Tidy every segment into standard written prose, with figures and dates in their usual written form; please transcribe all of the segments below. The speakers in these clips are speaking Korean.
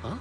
어?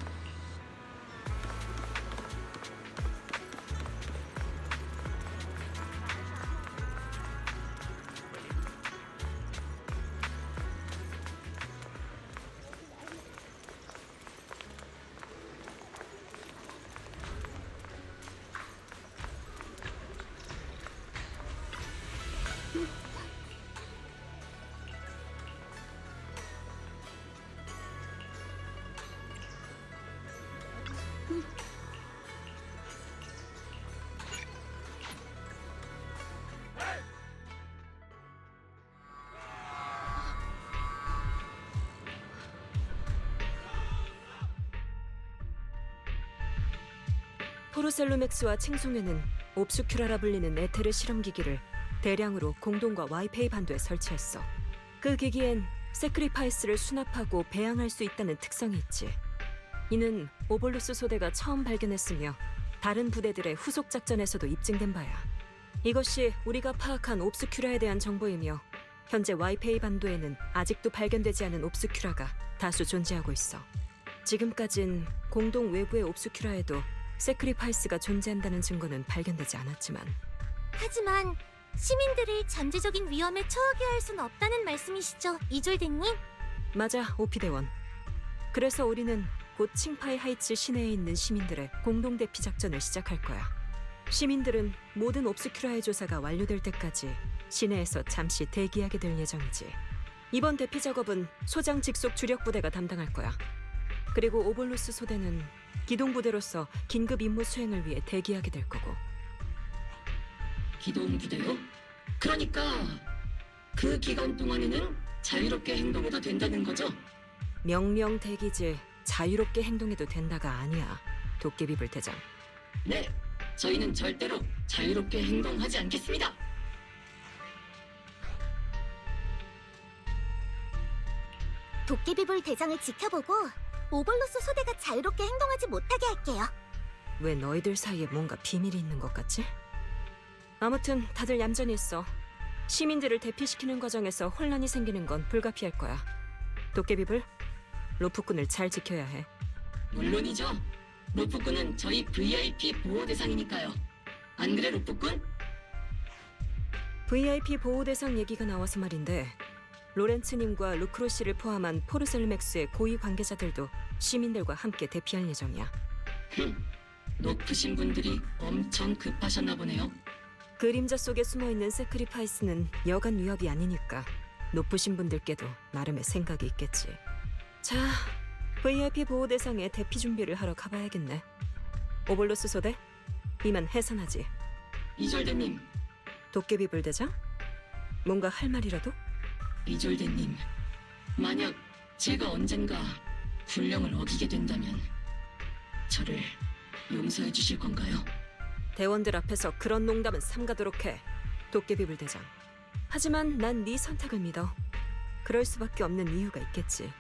포르셀로맥스와 칭송에는 옵스큐라라 불리는 에테르 실험기기를 대량으로 공동과 와이페이 반도에 설치했어. 그 기기엔 세크리파이스를 수납하고 배양할 수 있다는 특성이 있지. 이는 오볼루스 소대가 처음 발견했으며 다른 부대들의 후속 작전에서도 입증된 바야. 이것이 우리가 파악한 옵스큐라에 대한 정보이며 현재 와이페이 반도에는 아직도 발견되지 않은 옵스큐라가 다수 존재하고 있어. 지금까진 공동 외부의 옵스큐라에도 세크리파이스가 존재한다는 증거는 발견되지 않았지만, 하지만 시민들을 잠재적인 위험에 처하게 할 순 없다는 말씀이시죠, 이졸데님? 맞아, 오피대원. 그래서 우리는 곧 칭파이 하이츠 시내에 있는 시민들의 공동 대피 작전을 시작할 거야. 시민들은 모든 옵스큐라의 조사가 완료될 때까지 시내에서 잠시 대기하게 될 예정이지. 이번 대피 작업은 소장 직속 주력 부대가 담당할 거야. 그리고 오볼루스 소대는 기동 부대로서 긴급 임무 수행을 위해 대기하게 될 거고. 기동 부대요? 그러니까 그 기간 동안에는 자유롭게 행동해도 된다는 거죠? 명령 대기지 자유롭게 행동해도 된다가 아니야, 도깨비불 대장. 네, 저희는 절대로 자유롭게 행동하지 않겠습니다. 도깨비불 대장을 지켜보고 오볼루스 소대가 자유롭게 행동하지 못하게 할게요. 왜 너희들 사이에 뭔가 비밀이 있는 것 같지? 아무튼 다들 얌전히 있어. 시민들을 대피시키는 과정에서 혼란이 생기는 건 불가피할 거야. 도깨비불, 로프꾼을 잘 지켜야 해. 물론이죠. 로프꾼은 저희 VIP 보호 대상이니까요. 안 그래, 로프꾼? VIP 보호 대상 얘기가 나와서 말인데, 로렌츠님과 루크로 씨를 포함한 포르셀맥스의 고위 관계자들도 시민들과 함께 대피할 예정이야. 높으신 분들이 엄청 급하셨나 보네요. 그림자 속에 숨어있는 세크리파이스는 여간 위협이 아니니까 높으신 분들께도 나름의 생각이 있겠지. 자, VIP 보호 대상의 대피 준비를 하러 가봐야겠네. 오볼로스 소대, 이만 해산하지. 이졸데님, 도깨비불 대장? 뭔가 할 말이라도? 이졸데님, 만약 제가 언젠가 군령을 어기게 된다면 저를 용서해 주실 건가요? 대원들 앞에서 그런 농담은 삼가도록 해, 도깨비불 대장. 하지만 난 네 선택을 믿어. 그럴 수밖에 없는 이유가 있겠지.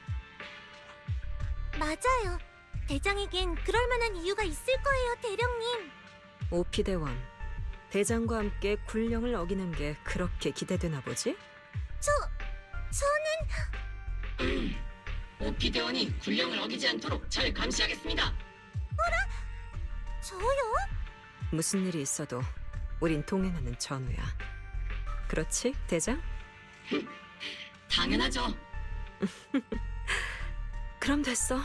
맞아요. 대장에겐 그럴 만한 이유가 있을 거예요, 대령님. 오피대원, 대장과 함께 군령을 어기는 게 그렇게 기대되나 보지? 저는 오피대원이 군령을 어기지 않도록 잘 감시하겠습니다. 저요? 무슨 일이 있어도 우린 동행하는 전우야. 그렇지, 대장? 당연하죠. 그럼 됐어.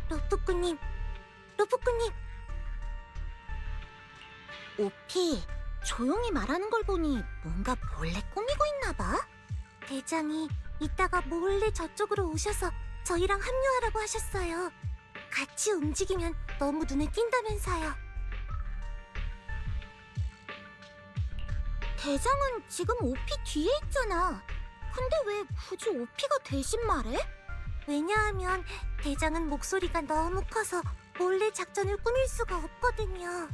로프꾼님. 오피, 조용히 말하는 걸 보니 뭔가 몰래 꾸미고 있나 봐. 대장이 이따가 몰래 저쪽으로 오셔서 저희랑 합류하라고 하셨어요. 같이 움직이면 너무 눈에 띈다면서요. 대장은 지금 오피 뒤에 있잖아. 근데 왜 굳이 오피가 대신 말해? 왜냐하면 대장은 목소리가 너무 커서 몰래 작전을 꾸밀 수가 없거든요.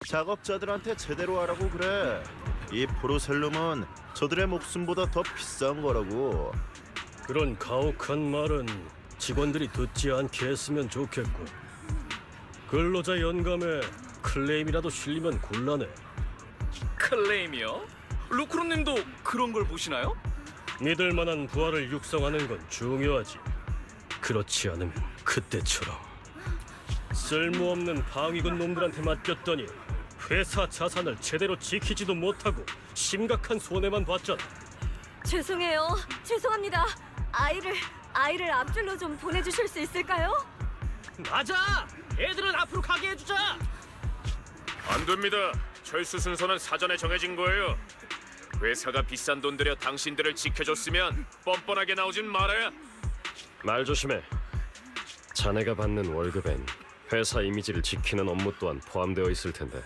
작업자들한테 제대로 하라고 그래. 이 포르셀lum은 저들의 목숨보다 더 비싼 거라고. 그런 가혹한 말은 직원들이 듣지 않게 했으면 좋겠고, 근로자 연감에 클레임이라도 실리면 곤란해. 클레임이요? 루크로님도 그런 걸 보시나요? 믿을 만한 부하를 육성하는 건 중요하지. 그렇지 않으면 그때처럼 쓸모없는 방위군 놈들한테 맡겼더니 회사 자산을 제대로 지키지도 못하고 심각한 손해만 봤잖아. 죄송해요. 죄송합니다. 아이를 앞줄로 좀 보내주실 수 있을까요? 맞아! 애들은 앞으로 가게 해주자! 안 됩니다. 철수 순서는 사전에 정해진 거예요. 회사가 비싼 돈 들여 당신들을 지켜줬으면 뻔뻔하게 나오진 말아야. 말 조심해. 자네가 받는 월급엔 회사 이미지를 지키는 업무 또한 포함되어 있을 텐데.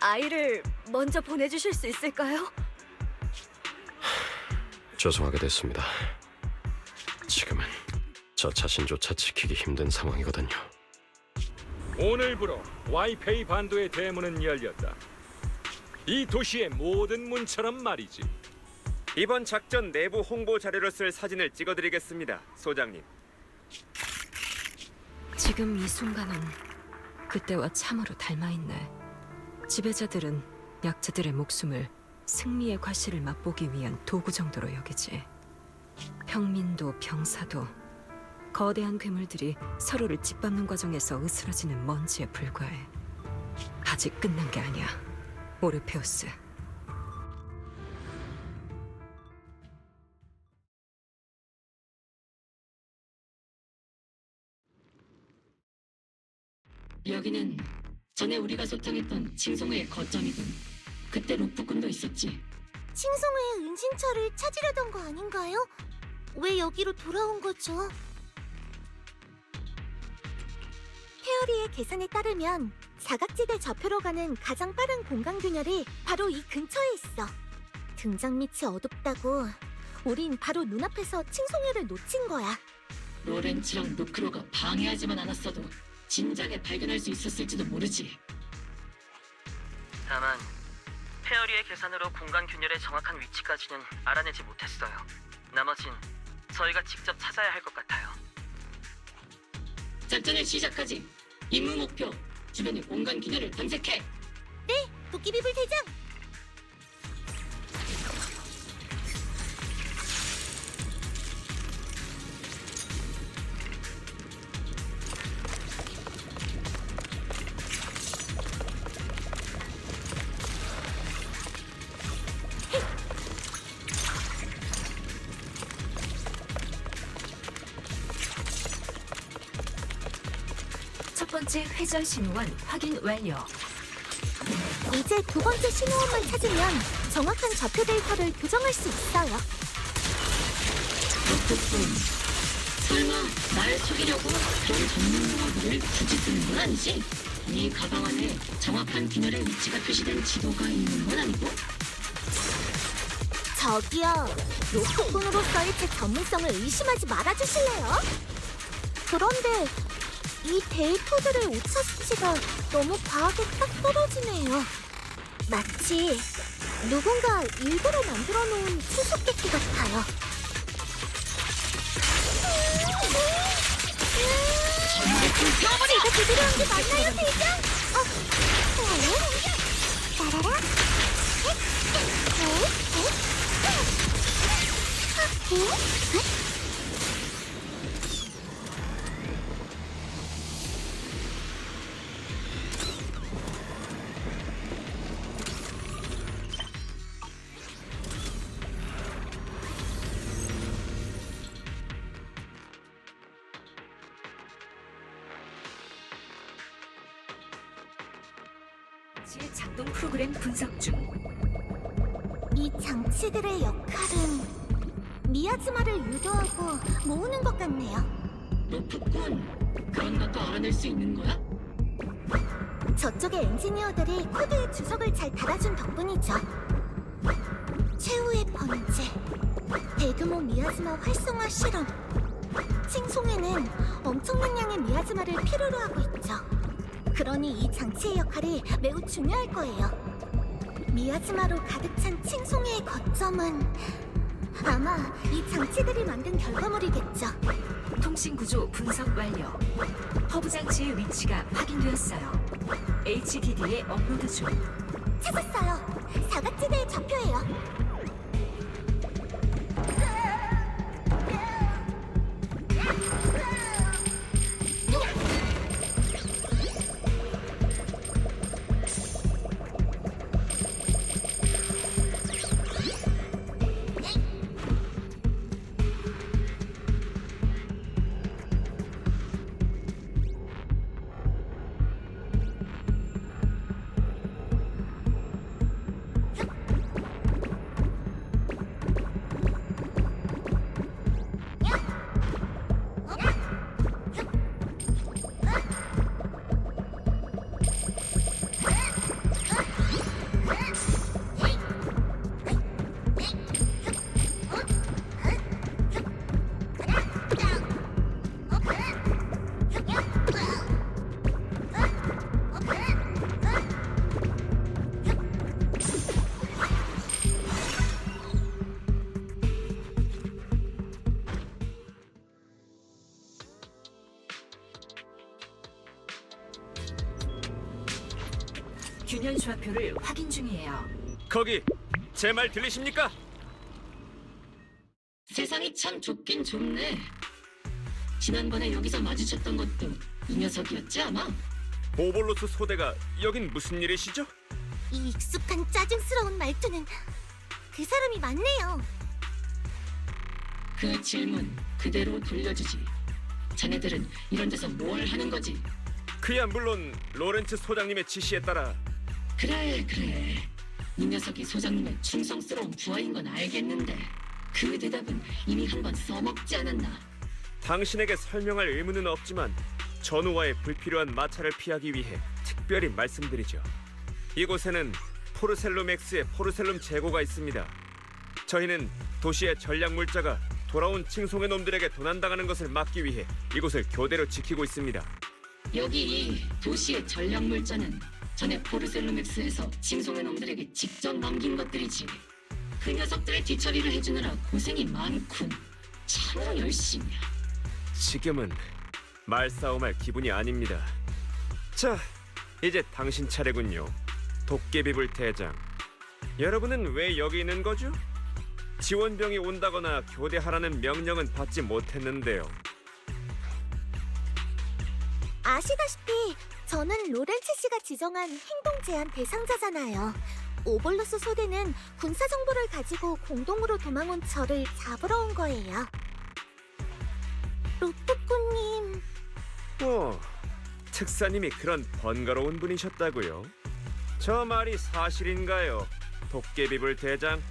아이를 먼저 보내주실 수 있을까요? 죄송하게 됐습니다. 지금은 저 자신조차 지키기 힘든 상황이거든요. 오늘부로 와이페이 반도의 대문은 열렸다. 이 도시의 모든 문처럼 말이지. 이번 작전 내부 홍보 자료로 쓸 사진을 찍어드리겠습니다, 소장님. 지금 이 순간은 그때와 참으로 닮아있네. 지배자들은 약자들의 목숨을 승리의 과실을 맛보기 위한 도구 정도로 여기지. 평민도 병사도 거대한 괴물들이 서로를 짓밟는 과정에서 으스러지는 먼지에 불과해. 아직 끝난 게 아니야, 오르페우스. 여기는 전에 우리가 소탕했던 칭송회의 거점이군. 그때 루프꾼도 있었지. 칭송회의 은신처를 찾으려던 거 아닌가요? 왜 여기로 돌아온 거죠? 페어리의 계산에 따르면 사각지대 좌표로 가는 가장 빠른 공간 균열이 바로 이 근처에 있어. 등장 밑이 어둡다고 우린 바로 눈앞에서 칭송회를 놓친 거야. 로렌츠랑 루크로가 방해하지만 않았어도 진작에 발견할 수 있었을지도 모르지. 다만 페어리의 계산으로 공간 균열의 정확한 위치까지는 알아내지 못했어요. 나머진 저희가 직접 찾아야 할 것 같아요. 작전을 시작하지. 임무 목표, 주변의 공간 균열을 탐색해. 네, 도끼비불 대장! 첫 번째 회전 신호원 확인 완료. 이제 두 번째 신호음만 찾으면 정확한 좌표 데이터를 교정할 수 있어요. 로프꾼, 설마 날 속이려고 그런 전문 용어들을 굳이 쓰는 건 아니지? 이 가방 안에 정확한 균열의 위치가 표시된 지도가 있는 건 아니고? 저기요, 로프꾼으로서의 제 전문성을 의심하지 말아주실래요? 그런데 이 데이터들의 오차 수치가 너무 과하게 딱 떨어지네요. 마치 누군가 일부러 만들어 놓은 수수께끼 같아요. 제가 제대로 한 게 맞나요, 대장? 따라라. 작동 프로그램 분석 중. 이 장치들의 역할은 미아즈마를 유도하고 모으는 것 같네요. 로프꾼, 그런 것도 알아낼 수 있는 거야? 저쪽의 엔지니어들이 코드의 주석을 잘 달아준 덕분이죠. 최후의 번제, 대규모 미아즈마 활성화 실험. 칭송에는 엄청난 양의 미아즈마를 필요로 하고 있죠. 그러니 이 장치의 역할이 매우 중요할 거예요. 미아즈마로 가득 찬 칭송회의 거점은 아마 이 장치들이 만든 결과물이겠죠. 통신 구조 분석 완료. 허브 장치의 위치가 확인되었어요. HDD에 업로드 중. 찾았어요. 사각지대의 좌표예요. 균열 좌표를 확인 중이에요. 거기 제 말 들리십니까? 세상이 참 좁긴 좁네. 지난번에 여기서 마주쳤던 것도 이 녀석이었지 아마? 오볼로스 소대가 여긴 무슨 일이시죠? 이 익숙한 짜증스러운 말투는 그 사람이 맞네요. 그 질문 그대로 돌려주지. 자네들은 이런 데서 뭘 하는 거지? 그야 물론 로렌츠 소장님의 지시에 따라. 그래. 이 녀석이 소장님의 충성스러운 부하인 건 알겠는데 그 대답은 이미 한 번 써먹지 않았나? 당신에게 설명할 의무는 없지만 전우와의 불필요한 마찰을 피하기 위해 특별히 말씀드리죠. 이곳에는 포르셀룸 X의 포르셀룸 재고가 있습니다. 저희는 도시의 전략 물자가 돌아온 칭송의 놈들에게 도난당하는 것을 막기 위해 이곳을 교대로 지키고 있습니다. 여기 이 도시의 전략 물자는 전에 포르셀룸엑스에서 칭송의 놈들에게 직접 넘긴 것들이지. 그 녀석들의 뒤처리를 해주느라 고생이 많군. 참으로 열심이야. 지금은 말싸움할 기분이 아닙니다. 자, 이제 당신 차례군요. 도깨비불 대장. 여러분은 왜 여기 있는 거죠? 지원병이 온다거나 교대하라는 명령은 받지 못했는데요. 아시다시피 저는 로렌츠 씨가 지정한 행동 제한 대상자잖아요. 오볼로스 소대는 군사 정보를 가지고 공동으로 도망온 저를 잡으러 온 거예요. 로프꾼님, 특사님이 그런 번거로운 분이셨다고요? 저 말이 사실인가요, 도깨비불 대장?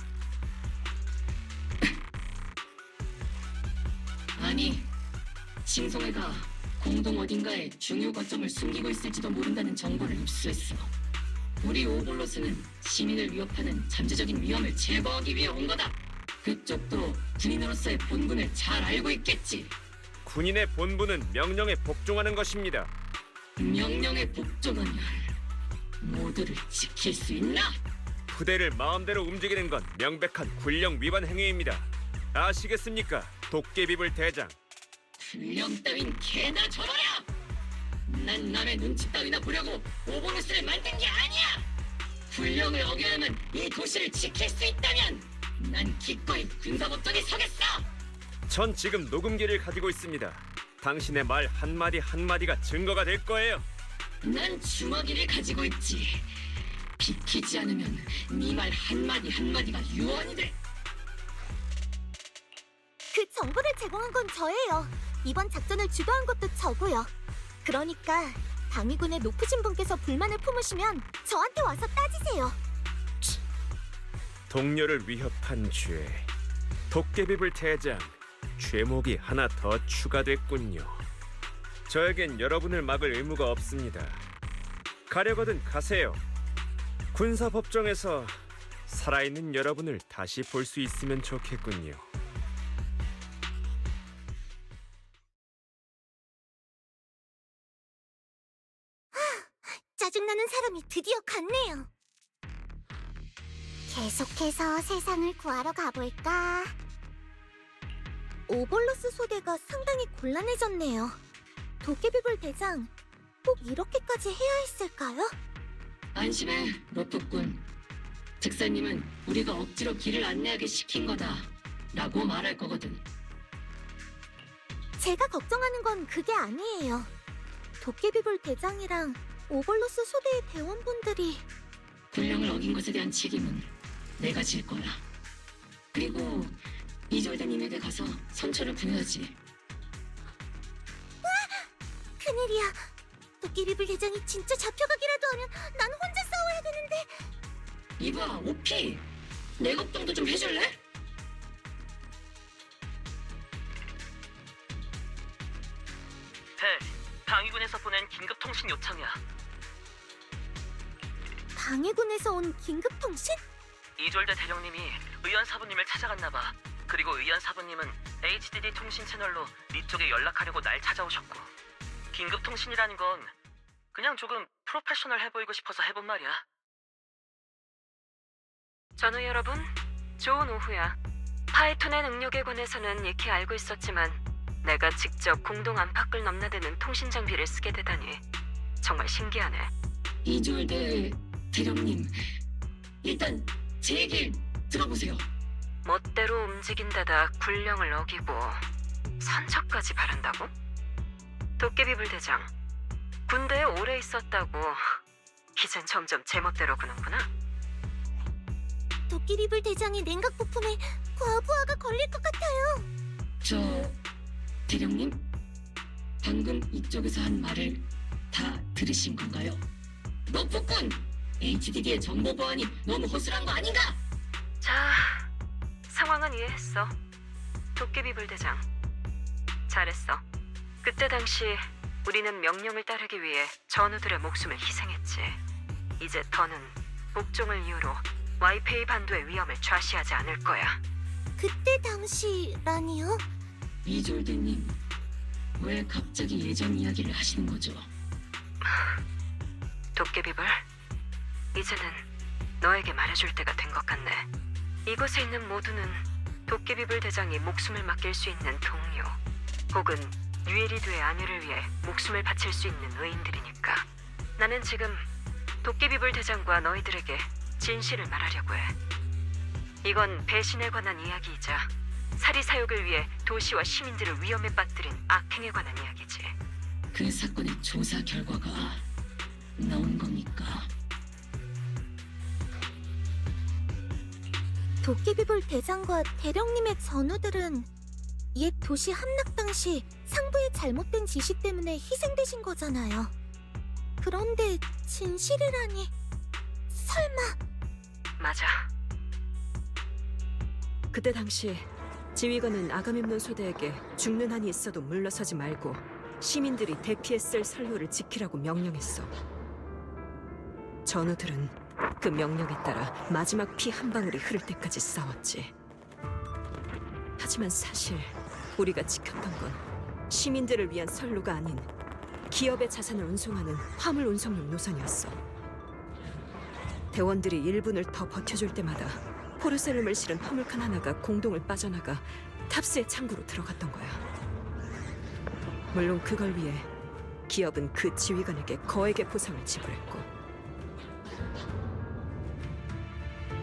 아니, 칭송회가 공동 어딘가에 중요 거점을 숨기고 있을지도 모른다는 정보를 입수했어. 우리 오볼로스는 시민을 위협하는 잠재적인 위험을 제거하기 위해 온 거다. 그쪽도 군인으로서의 본분을 잘 알고 있겠지. 군인의 본분은 명령에 복종하는 것입니다. 명령에 복종하면 모두를 지킬 수 있나? 부대를 마음대로 움직이는 건 명백한 군령 위반 행위입니다. 아시겠습니까, 도깨비불 대장? 군령 따윈 개나 줘버려! 난 남의 눈치 따위나 보려고 오볼로스를 만든 게 아니야! 군령을 어겨야만 이 도시를 지킬 수 있다면 난 기꺼이 군사법정에 서겠어! 전 지금 녹음기를 가지고 있습니다. 당신의 말 한마디 한마디가 증거가 될 거예요. 난 주먹이를 가지고 있지. 비키지 않으면 네 말 한마디 한마디가 유언이 돼. 그 정보를 제공한 건 저예요. 이번 작전을 주도한 것도 저고요. 그러니까 방위군의 높으신 분께서 불만을 품으시면 저한테 와서 따지세요. 동료를 위협한 죄. 도깨비불 대장, 죄목이 하나 더 추가됐군요. 저에겐 여러분을 막을 의무가 없습니다. 가려거든 가세요. 군사법정에서 살아있는 여러분을 다시 볼 수 있으면 좋겠군요. 짜증나는 사람이 드디어 갔네요. 계속해서 세상을 구하러 가볼까? 오볼로스 소대가 상당히 곤란해졌네요. 도깨비불 대장, 꼭 이렇게까지 해야 했을까요? 안심해, 러프꾼. 특사님은 우리가 억지로 길을 안내하게 시킨 거다 라고 말할 거거든. 제가 걱정하는 건 그게 아니에요. 도깨비불 대장이랑 오볼로스 소대의 대원분들이 군령을 어긴 것에 대한 책임은 내가 질 거야. 그리고 이졸대님에게 가서 선처를 구해야지. 큰일이야. 도깨비불 대장이 진짜 잡혀가기라도 하면 난 혼자 싸워야 되는데. 이봐, 오피. 내 걱정도 좀 해줄래? 벨, 방위군에서 보낸 긴급 통신 요청이야. 방해군에서 온 긴급 통신? 이졸대 대령님이 의연 사부님을 찾아갔나 봐. 그리고 의연 사부님은 HDD 통신 채널로 네 쪽에 연락하려고 날 찾아오셨고. 긴급 통신이라는 건 그냥 조금 프로페셔널해 보이고 싶어서 해본 말이야. 전우 여러분, 좋은 오후야. 파이톤의 능력에 관해서는 익히 알고 있었지만 내가 직접 공동 안팎을 넘나드는 통신 장비를 쓰게 되다니 정말 신기하네. 이졸대 대령님, 일단 제 얘기 들어보세요. 멋대로 움직인다다 군령을 어기고 선처까지 바란다고? 도깨비불 대장, 군대에 오래 있었다고 이젠 점점 제멋대로 구는구나. 도깨비불 대장의 냉각 부품에 과부하가 걸릴 것 같아요. 저 대령님, 방금 이쪽에서 한 말을 다 들으신 건가요? 러프꾼! HDD의 정보 보안이 너무 허술한 거 아닌가? 자, 상황은 이해했어. 도깨비불 대장, 잘했어. 그때 당시 우리는 명령을 따르기 위해 전우들의 목숨을 희생했지. 이제 더는 복종을 이유로 와이페이 반도의 위험을 좌시하지 않을 거야. 그때 당시라니요? 이졸대님, 왜 갑자기 예전 이야기를 하시는 거죠? 도깨비불, 이제는 너에게 말해줄 때가 된 것 같네. 이곳에 있는 모두는 도깨비불 대장이 목숨을 맡길 수 있는 동료 혹은 유에리드의 안위를 위해 목숨을 바칠 수 있는 의인들이니까. 나는 지금 도깨비불 대장과 너희들에게 진실을 말하려고 해. 이건 배신에 관한 이야기이자 사리사욕을 위해 도시와 시민들을 위험에 빠뜨린 악행에 관한 이야기지. 그 사건의 조사 결과가 나온 겁니까? 도깨비불 대장과 대령님의 전우들은 옛 도시 함락 당시 상부의 잘못된 지시 때문에 희생되신 거잖아요. 그런데 진실이라니. 설마 맞아. 그때 당시 지휘관은 아가멤논 소대에게 죽는 한이 있어도 물러서지 말고 시민들이 대피했을 선로를 지키라고 명령했어. 전우들은 그 명령에 따라 마지막 피 한 방울이 흐를 때까지 싸웠지. 하지만 사실 우리가 지켰던 건 시민들을 위한 선로가 아닌 기업의 자산을 운송하는 화물 운송용 노선이었어. 대원들이 1분을 더 버텨줄 때마다 포르셀름을 실은 화물칸 하나가 공동을 빠져나가 탑스의 창고로 들어갔던 거야. 물론 그걸 위해 기업은 그 지휘관에게 거액의 보상을 지불했고,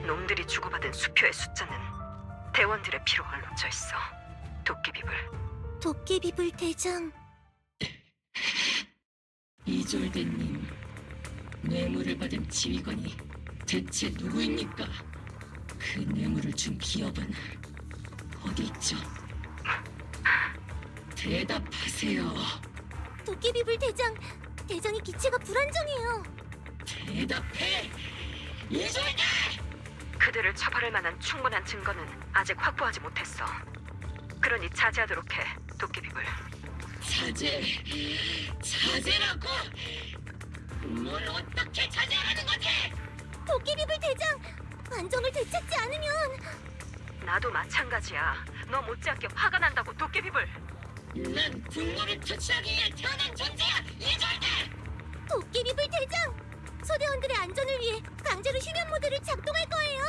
놈들이 주고받은 수표의 숫자는 대원들의 피로 얼룩져 있어. 도끼비불. 도깨비불 대장. 이졸대님, 뇌물을 받은 지휘관이 대체 누구입니까? 그 뇌물을 준 기업은 어디 있죠? 대답하세요. 도깨비불 대장, 대장이 기체가 불안정해요. 대답해! 이졸대! 그들을 처벌할 만한 충분한 증거는 아직 확보하지 못했어. 그러니 자제하도록 해, 도끼비불. 자제라고? 뭘 어떻게 자제하는 거지? 도깨비불 대장, 안정을 되찾지 않으면 나도 마찬가지야. 너 못지않게 화가 난다고, 도깨비불. 난 분노를 투치하기 위해 태어난 존재야, 이졸대! 도깨비불 대장! 소대원들의 안전을 위해 강제로 휴면 모드를 작동할 거예요.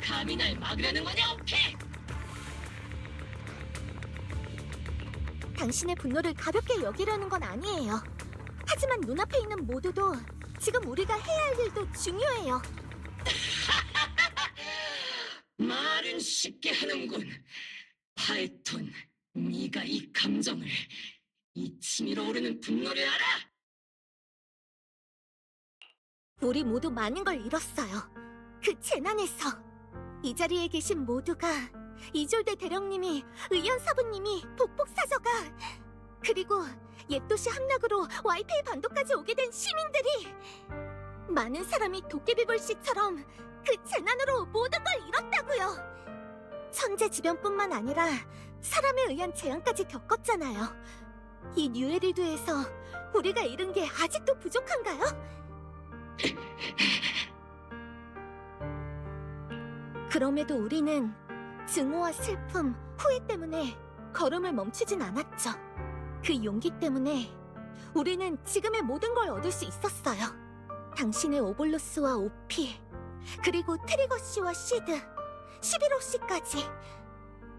감히 날 막으려는 거냐, 오케이? 당신의 분노를 가볍게 여기려는 건 아니에요. 하지만 눈앞에 있는 모두도 지금 우리가 해야 할 일도 중요해요. 말은 쉽게 하는군. 파이톤, 네가 이 감정을, 이 치밀어 오르는 분노를 알아? 우리 모두 많은 걸 잃었어요. 그 재난에서. 이 자리에 계신 모두가, 이졸대 대령님이, 의연 사부님이, 복복사저가, 그리고 옛도시 함락으로 와이페이 반도까지 오게 된 시민들이, 많은 사람이 도깨비불 씨처럼 그 재난으로 모든 걸 잃었다고요. 천재지변뿐만 아니라 사람에 의한 재앙까지 겪었잖아요. 이 뉴에리드에서 우리가 잃은 게 아직도 부족한가요? 그럼에도 우리는 증오와 슬픔, 후회 때문에 걸음을 멈추진 않았죠. 그 용기 때문에 우리는 지금의 모든 걸 얻을 수 있었어요. 당신의 오볼로스와 오피, 그리고 트리거 씨와 시드, 11호 씨까지.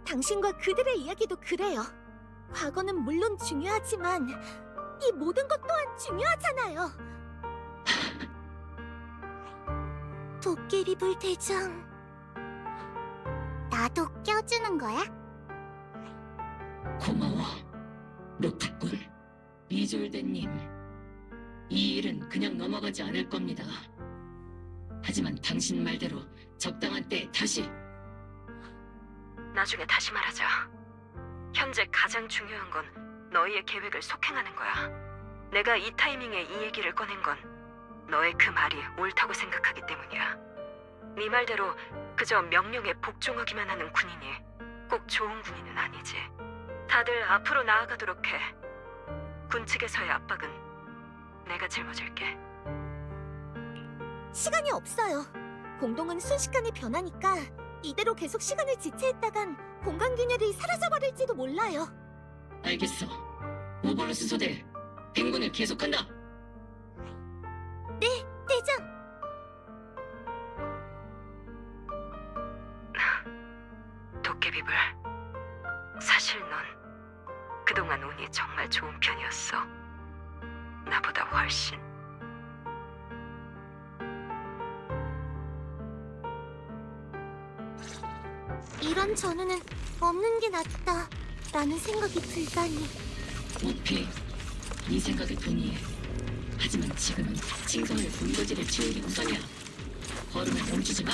당신과 그들의 이야기도 그래요. 과거는 물론 중요하지만 이 모든 것 또한 중요하잖아요. 도깨비불 대장, 나도 껴주는 거야? 고마워, 루프꾼. 이졸대님, 이 일은 그냥 넘어가지 않을 겁니다. 하지만 당신 말대로 적당한 때에 다시. 나중에 다시 말하자. 현재 가장 중요한 건 너희의 계획을 속행하는 거야. 내가 이 타이밍에 이 얘기를 꺼낸 건 너의 그 말이 옳다고 생각하기 때문이야. 네 말대로 그저 명령에 복종하기만 하는 군인이 꼭 좋은 군인은 아니지. 다들 앞으로 나아가도록 해. 군 측에서의 압박은 내가 짊어질게. 시간이 없어요. 공동은 순식간에 변하니까 이대로 계속 시간을 지체했다간 공간 균열이 사라져버릴지도 몰라요. 알겠어. 오버로스 소대, 행군을 계속한다. 네, 대장. 도깨비불, 사실 넌 그동안 운이 정말 좋은 편이었어. 나보다 훨씬. 이런 전우는 없는 게 낫다 라는 생각이 들다니. 오피, 네 생각이 동의해. 하지만 지금은 칭송을 본거지를 치는 게 우선이야. 걸음을 멈추지 마.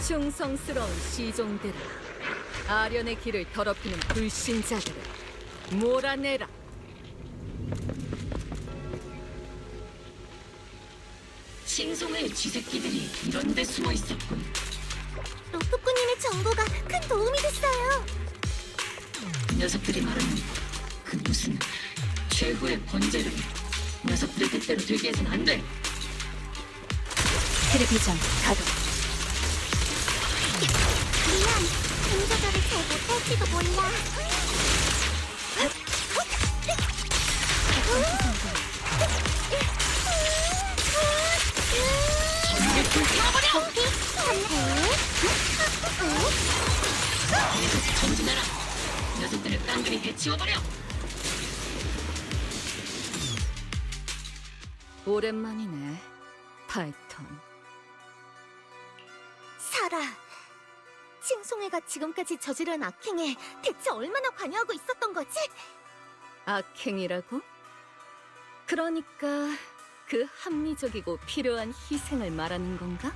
충성스러운 시종들아, 아련의 길을 더럽히는 불신자들을 몰아내라. 칭송의 쥐새끼들이 이런 데 숨어 있었군. 로프꾸님의 정보가 큰 도움이 됐어요. 녀석들이 말하는 그 무슨 최후의 번제를 녀석들의 뜻대로 되게 해선 안 돼. 테레비전 가동. 미안, 동작을 잘 못할지도 몰라. 전부 불태워버려! 계속 전진하라! 녀석들을 깡그리 해치워버려! 오랜만이네, 파이톤. 사라, 칭송회가 지금까지 저지른 악행에 대체 얼마나 관여하고 있었던 거지? 악행이라고? 그러니까 그 합리적이고 필요한 희생을 말하는 건가?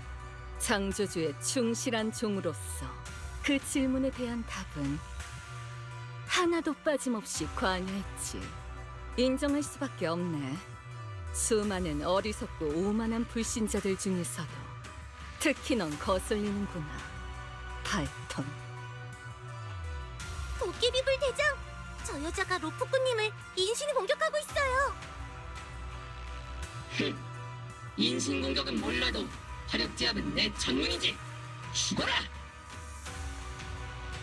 창조주의 충실한 종으로서 그 질문에 대한 답은 하나도 빠짐없이 관여했지. 인정할 수밖에 없네. 수많은 어리석고 오만한 불신자들 중에서도 특히 넌 거슬리는구나, 파이톤. 도깨비불 대장! 저 여자가 로프꾸님을 인신이 공격하고 있어요. 인신공격은 몰라도 화력제압은 내 전문이지. 죽어라!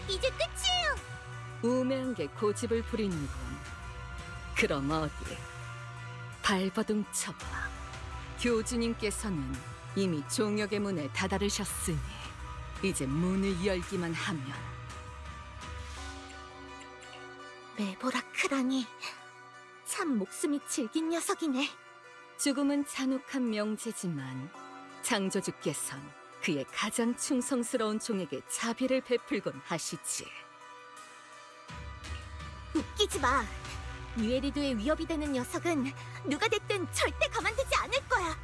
이제 끝이에요. 우매한 게 고집을 부리는군. 그럼 어디 발버둥 쳐봐. 교주님께서는 이미 종역의 문에 다다르셨으니 이제 문을 열기만 하면. 메보라크라니 참 목숨이 질긴 녀석이네. 죽음은 잔혹한 명제지만 창조주께선 그의 가장 충성스러운 종에게 자비를 베풀곤 하시지. 웃기지 마. 뉴에리드의 위협이 되는 녀석은 누가 됐든 절대 가만두지 않을 거야.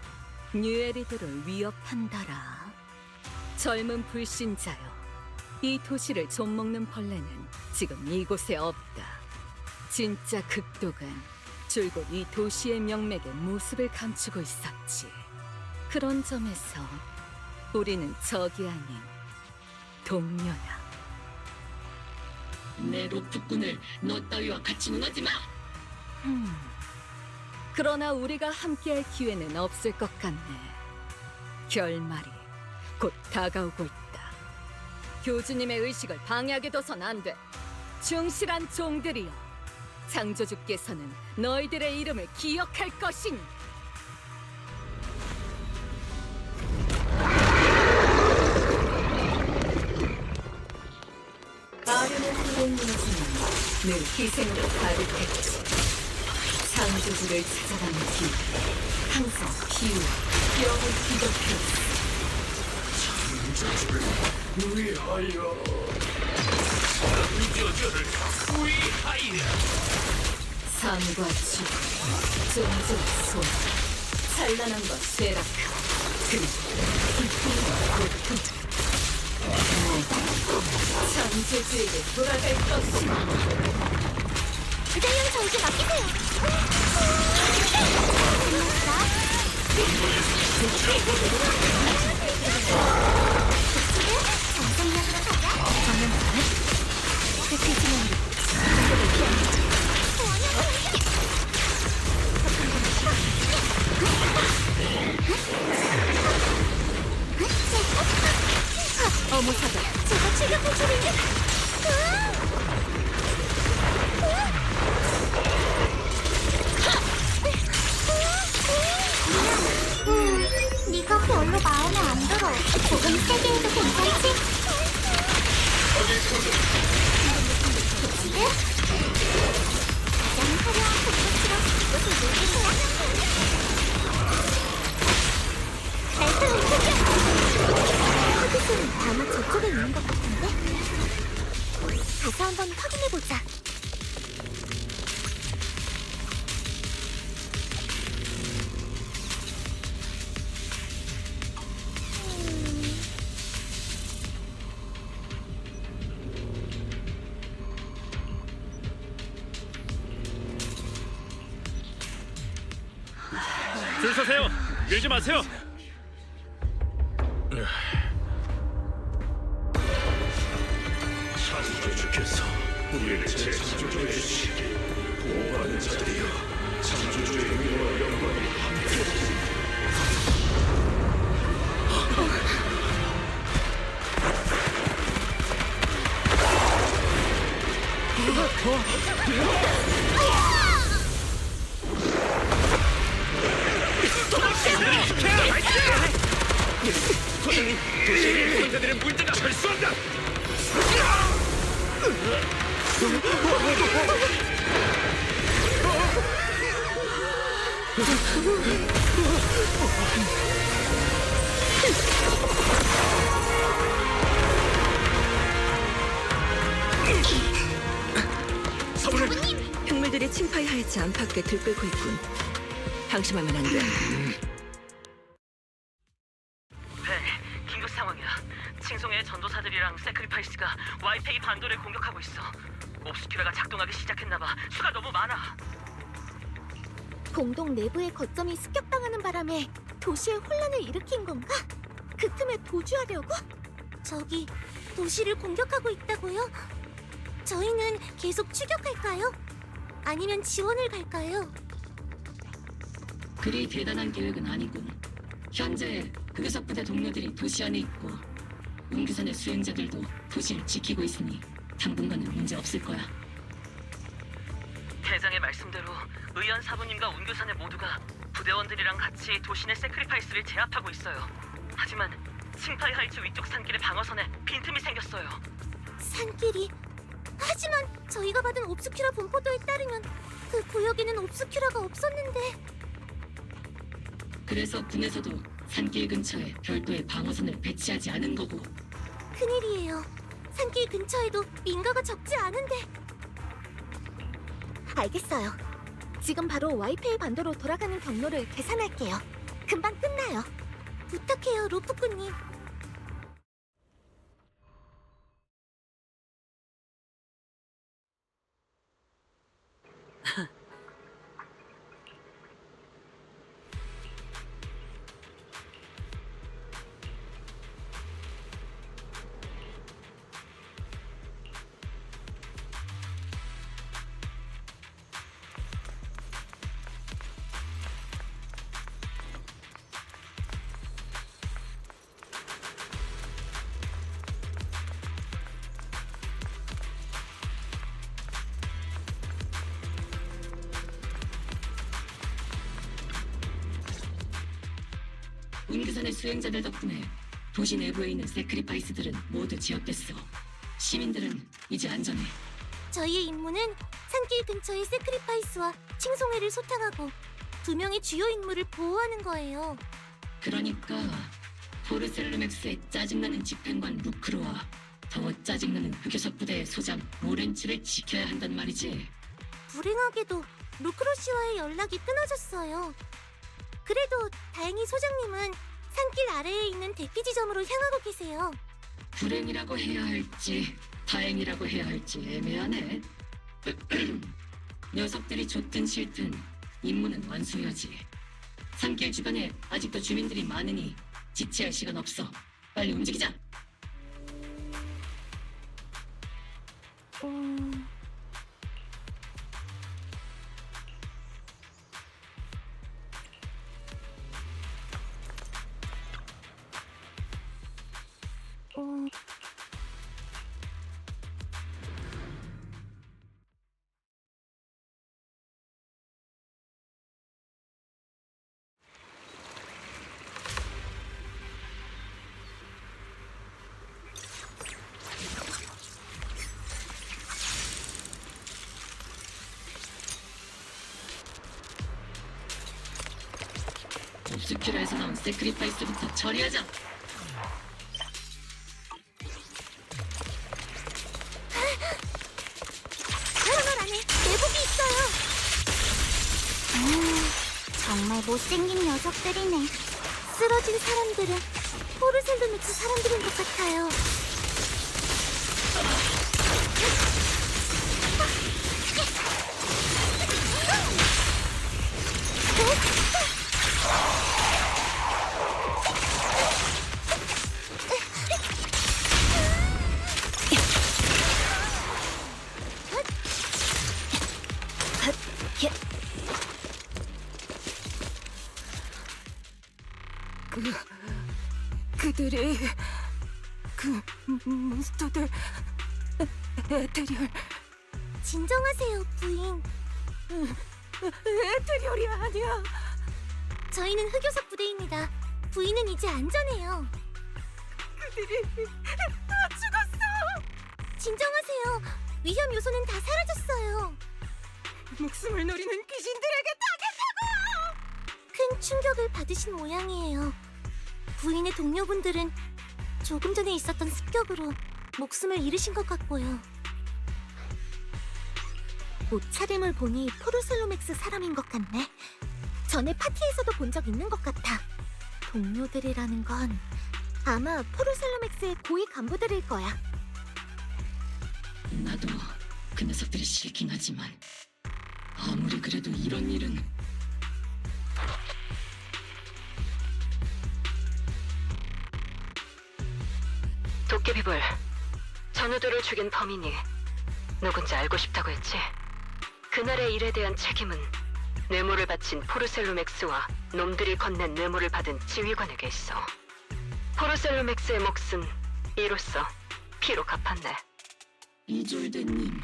뉴에리드를 위협한다라. 젊은 불신자여, 이 도시를 좀먹는 벌레는 지금 이곳에 없다. 진짜 극독은 줄곧 이 도시의 명맥에 모습을 감추고 있었지. 그런 점에서 우리는 적이 아닌 동료야. 내 로프꾼을 너 따위와 같이 무너지 마! 그러나 우리가 함께할 기회는 없을 것 같네. 결말이 곧 다가오고 있다. 교주님의 의식을 방해하게 둬선 안 돼. 충실한 종들이여, 창조주께서는 너희들의 이름을 기억할 것이니. 아련의 후동문에서는 늘 희생으로 가득했지. 창조주를 찾아가는 길, 항상 피와 영을 기독했어. 삶과 죽음, 종종 소원, 찬란한 것 쇠락함, 그리고 기쁨과 고통. 모두 창조주에게 돌아갈 것이다. 부대형 저에게 맡기세요. 정상력으로 가자. 저는 어머사다. 제가 출력할 줄인데. 네가 별로 마음에 안 들어. 조금 세게 해도 괜찮지? 지금? 가장 화려한 북극처럼 이것을 놀게 날카로운 포격! 흑기술은 아마 저쪽에 있는 것 같은데? 가서 한번 확인해보자. 줄 서세요. 밀지 마세요. 창조주께서 우리를 재창조해 주시기 보호하는 자들이여 창조주의 은혜와 영광이 함께 상대들의 문제가 철수한다. 흑물들이 칭파이 하이츠 안팎에 들끓고 있군. 방심하면 안 돼. 긴급 상황이야. 칭송의 전도사들이랑 세크리파이스가 와이페이 반도를 공격하고 있어. 옵스큐라가 작동하기 시작했나봐. 수가 너무 많아. 공동 내부의 거점이 습격당하는 바람에 도시에 혼란을 일으킨 건가? 그 틈에 도주하려고? 저기 도시를 공격하고 있다고요? 저희는 계속 추격할까요? 아니면 지원을 갈까요? 그리 대단한 계획은 아니군. 현재 흑요석 부대 동료들이 도시 안에 있고 운규선의 수행자들도 도시를 지키고 있으니 당분간은 문제 없을 거야. 대장의 말씀대로 의연 사부님과 운교사네 모두가 부대원들이랑 같이 도시 내 세크리파이스를 제압하고 있어요. 하지만 칭파이 하이츠 위쪽 산길의 방어선에 빈틈이 생겼어요. 산길이... 하지만 저희가 받은 옵스큐라 분포도에 따르면 그 구역에는 옵스큐라가 없었는데... 그래서 군에서도 산길 근처에 별도의 방어선을 배치하지 않은 거고. 큰일이에요. 산길 근처에도 민가가 적지 않은데... 알겠어요. 지금 바로 와이페이 반도로 돌아가는 경로를 계산할게요. 금방 끝나요. 부탁해요, 로프꾼님. 운규선의 수행자들 덕분에 도시 내부에 있는 세크리파이스들은 모두 제압됐어. 시민들은 이제 안전해. 저희의 임무는 산길 근처의 세크리파이스와 칭송회를 소탕하고 2명의 주요 인물을 보호하는 거예요. 그러니까 포르셀루맥스의 짜증나는 집행관 루크로와 더 짜증나는 흑요석 부대의 소장 모렌츠를 지켜야 한단 말이지. 불행하게도 루크로 씨와의 연락이 끊어졌어요. 그래도 다행히 소장님은 산길 아래에 있는 대피 지점으로 향하고 계세요. 불행이라고 해야 할지 다행이라고 해야 할지 애매하네. 녀석들이 좋든 싫든 임무는 완수해야지. 산길 주변에 아직도 주민들이 많으니 지체할 시간 없어. 빨리 움직이자. 옵스큐라에서 나온 세크리파이스부터 처리하자. 터널 안에 내복이 있어요. 정말 못생긴 녀석들이네. 쓰러진 사람들은 포르셀루맥스 사람들인 것 같아요. 그들이 그 몬스터들 에테리얼 진정하세요, 부인. 에테리얼이 아니야. 저희는 흑요석 부대입니다. 부인은 이제 안전해요. 그들이 다 죽었어. 진정하세요. 위험 요소는 다 사라졌어요. 목숨을 노리는 귀신들에게 당했다고. 큰 충격을 받으신 모양이에요. 부인의 동료분들은 조금 전에 있었던 습격으로 목숨을 잃으신 것 같고요. 옷차림을 보니 포르셀로맥스 사람인 것 같네. 전에 파티에서도 본 적 있는 것 같아. 동료들이라는 건 아마 포르셀로맥스의 고위 간부들일 거야. 나도 그 녀석들이 싫긴 하지만 아무리 그래도 이런 일은 도깨비불, 전우들을 죽인 범인이 누군지 알고 싶다고 했지? 그날의 일에 대한 책임은 뇌물을 바친 포르셀로맥스와 놈들이 건넨 뇌물을 받은 지휘관에게 있어. 포르셀로맥스의 몫은 이로써 피로 갚았네. 이졸대님,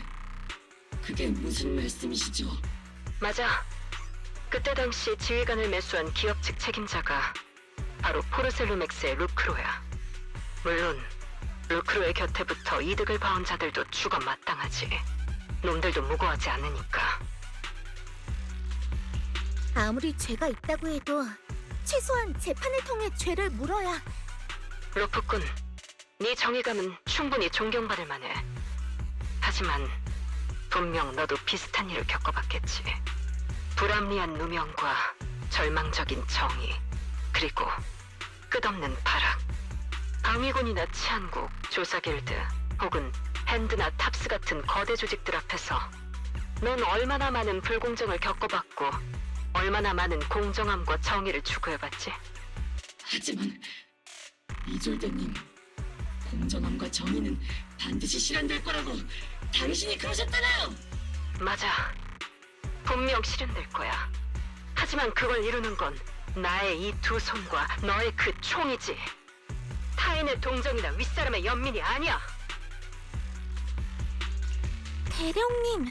그게 무슨 말씀이시죠? 맞아. 그때 당시 지휘관을 매수한 기업 측 책임자가 바로 포르셀로맥스의 루크로야. 물론 루크로의 곁에 붙어 이득을 봐온 자들도 죽어 마땅하지. 놈들도 무고하지 않으니까. 아무리 죄가 있다고 해도 최소한 재판을 통해 죄를 물어야. 로프꾼, 네 정의감은 충분히 존경받을 만해. 하지만 분명 너도 비슷한 일을 겪어봤겠지. 불합리한 누명과 절망적인 정의, 그리고 끝없는 발악. 방위군이나 치안국, 조사길드, 혹은 핸드나 탑스 같은 거대 조직들 앞에서 넌 얼마나 많은 불공정을 겪어봤고 얼마나 많은 공정함과 정의를 추구해봤지? 하지만 이졸대님, 공정함과 정의는 반드시 실현될 거라고 당신이 그러셨잖아요. 맞아. 분명 실현될 거야. 하지만 그걸 이루는 건 나의 이 두 손과 너의 그 총이지. 타인의 동정이나 윗사람의 연민이 아니야. 대령님,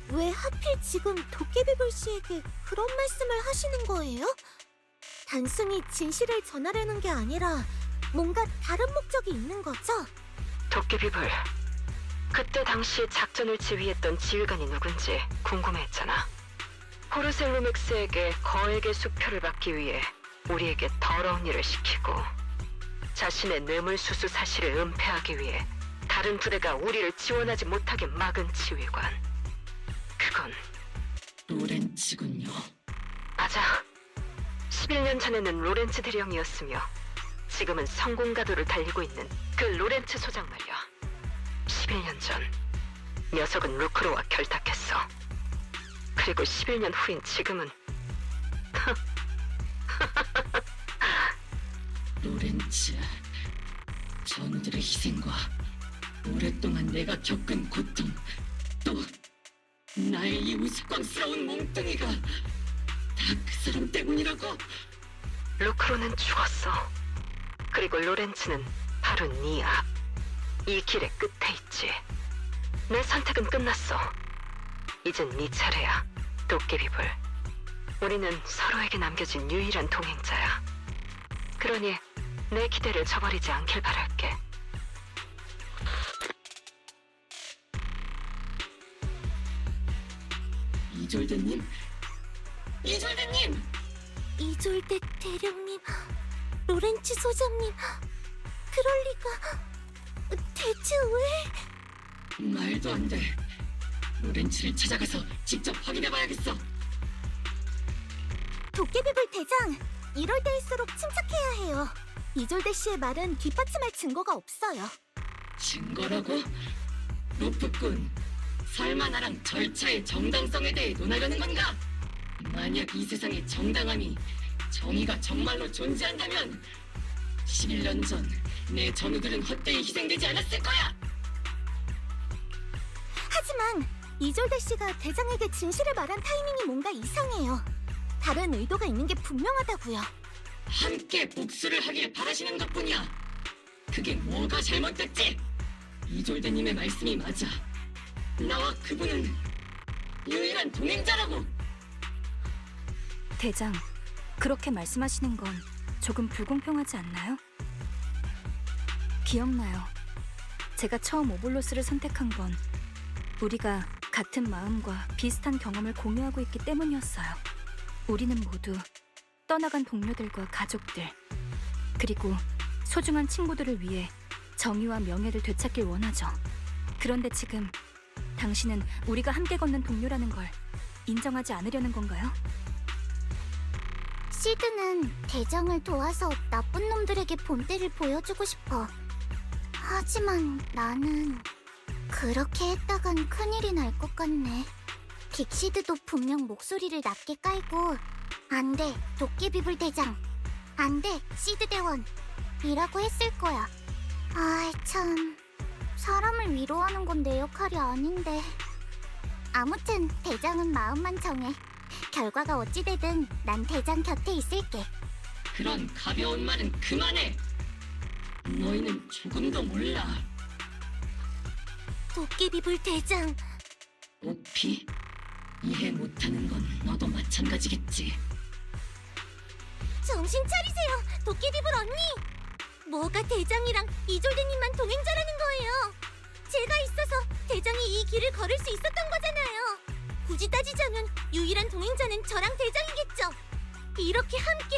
왜 하필 지금 도깨비불 씨에게 그런 말씀을 하시는 거예요? 단순히 진실을 전하려는 게 아니라 뭔가 다른 목적이 있는 거죠? 도깨비불, 그때 당시 작전을 지휘했던 지휘관이 누군지 궁금해했잖아. 포르셀로맥스에게 거액의 수표를 받기 위해 우리에게 더러운 일을 시키고 자신의 뇌물수수 사실을 은폐하기 위해 다른 부대가 우리를 지원하지 못하게 막은 지휘관. 그건 로렌츠군요. 맞아. 11년 전에는 로렌츠 대령이었으며 지금은 성공가도를 달리고 있는 그 로렌츠 소장 말이야. 11년 전 녀석은 루크로와 결탁했어. 그리고 11년 후인 지금은 로렌츠, 전우들의 희생과 오랫동안 내가 겪은 고통, 또 나의 이 우스꽝스러운 몸뚱이가 다 그 사람 때문이라고. 루크로는 죽었어. 그리고 로렌츠는 바로 네 앞, 이 길의 끝에 있지. 내 선택은 끝났어. 이젠 네 차례야, 도깨비불. 우리는 서로에게 남겨진 유일한 동행자야. 그러니 내 기대를 저버리지 않길 바랄게. 이졸대님, 이졸대님! 이졸대 대령님, 로렌츠 소장님, 그럴 리가. 대체 왜? 말도 안 돼. 로렌츠를 찾아가서 직접 확인해봐야겠어. 도깨비불 대장, 이럴 때일수록 침착해야 해요. 이졸대 씨의 말은 뒷받침할 증거가 없어요. 증거라고? 로프꾼, 설마 나랑 절차의 정당성에 대해 논하려는 건가? 만약 이 세상에 정당함이, 정의가 정말로 존재한다면 11년 전 내 전우들은 헛되이 희생되지 않았을 거야! 하지만 이졸대 씨가 대장에게 진실을 말한 타이밍이 뭔가 이상해요. 다른 의도가 있는 게 분명하다고요. 함께 복수를 하길 바라시는 것뿐이야. 그게 뭐가 잘못됐지? 이졸대님의 말씀이 맞아. 나와 그분은 유일한 동행자라고. 대장, 그렇게 말씀하시는 건 조금 불공평하지 않나요? 기억나요. 제가 처음 오볼로스를 선택한 건 우리가 같은 마음과 비슷한 경험을 공유하고 있기 때문이었어요. 우리는 모두 떠나간 동료들과 가족들, 그리고 소중한 친구들을 위해 정의와 명예를 되찾길 원하죠. 그런데 지금 당신은 우리가 함께 걷는 동료라는 걸 인정하지 않으려는 건가요? 시드는 대장을 도와서 나쁜 놈들에게 본때를 보여주고 싶어. 하지만 나는 그렇게 했다간 큰일이 날 것 같네. 긱시드도 분명 목소리를 낮게 깔고 안 돼, 도깨비불 대장. 안 돼, 시드 대원. 이라고 했을 거야. 아이 참, 사람을 위로하는 건 내 역할이 아닌데. 아무튼 대장은 마음만 정해. 결과가 어찌되든 난 대장 곁에 있을게. 그런 가벼운 말은 그만해. 너희는 조금도 몰라. 도깨비불 대장. 오피, 이해 못하는 건 너도 마찬가지겠지. 정신 차리세요, 도깨비불 언니. 뭐가 대장이랑 이졸대님만 동행자라는 거예요. 제가 있어서 대장이 이 길을 걸을 수 있었던 거잖아요. 굳이 따지자면 유일한 동행자는 저랑 대장이겠죠. 이렇게 함께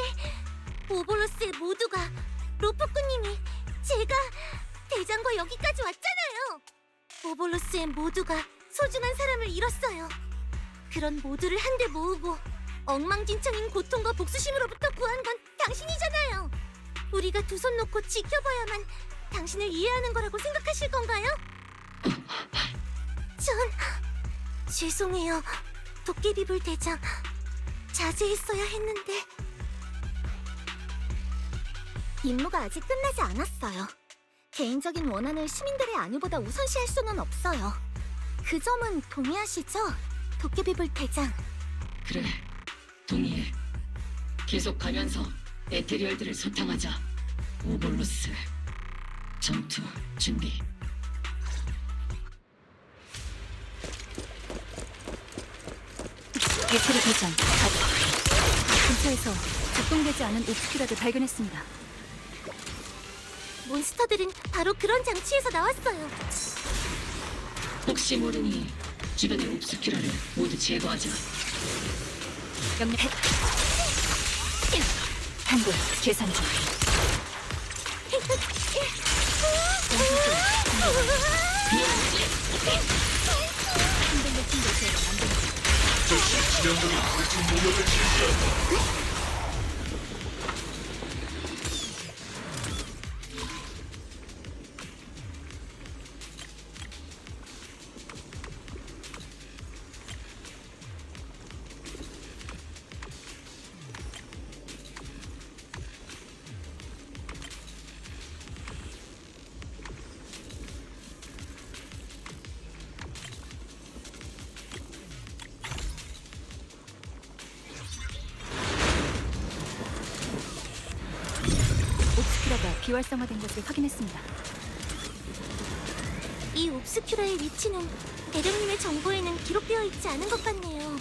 오볼로스의 모두가, 로프꾸님이, 제가 대장과 여기까지 왔잖아요. 오볼로스의 모두가 소중한 사람을 잃었어요. 그런 모두를 한데 모으고 엉망진창인 고통과 복수심으로부터 구한 건 당신이잖아요. 우리가 두 손 놓고 지켜봐야만 당신을 이해하는 거라고 생각하실 건가요? 죄송해요, 도깨비불 대장. 자제했어야 했는데. 임무가 아직 끝나지 않았어요. 개인적인 원한을 시민들의 안위보다 우선시할 수는 없어요. 그 점은 동의하시죠, 도깨비불 대장? 그래, 동의해. 계속 가면서 에테리얼들을 소탕하자. 오볼로스, 전투 준비. 에테리 대장, 근처에서 작동되지 않은 옵스큐라를 발견했습니다. 몬스터들은 바로 그런 장치에서 나왔어요. 혹시 모르니 주변의 옵스큐라를 모두 제거하자. 명령 핵. 한글 계산 중. 옵스큐라가 비활성화된 것을 확인했습니다. 이 옵스큐라의 위치는 대령님의 정보에는 기록되어 있지 않은 것 같네요.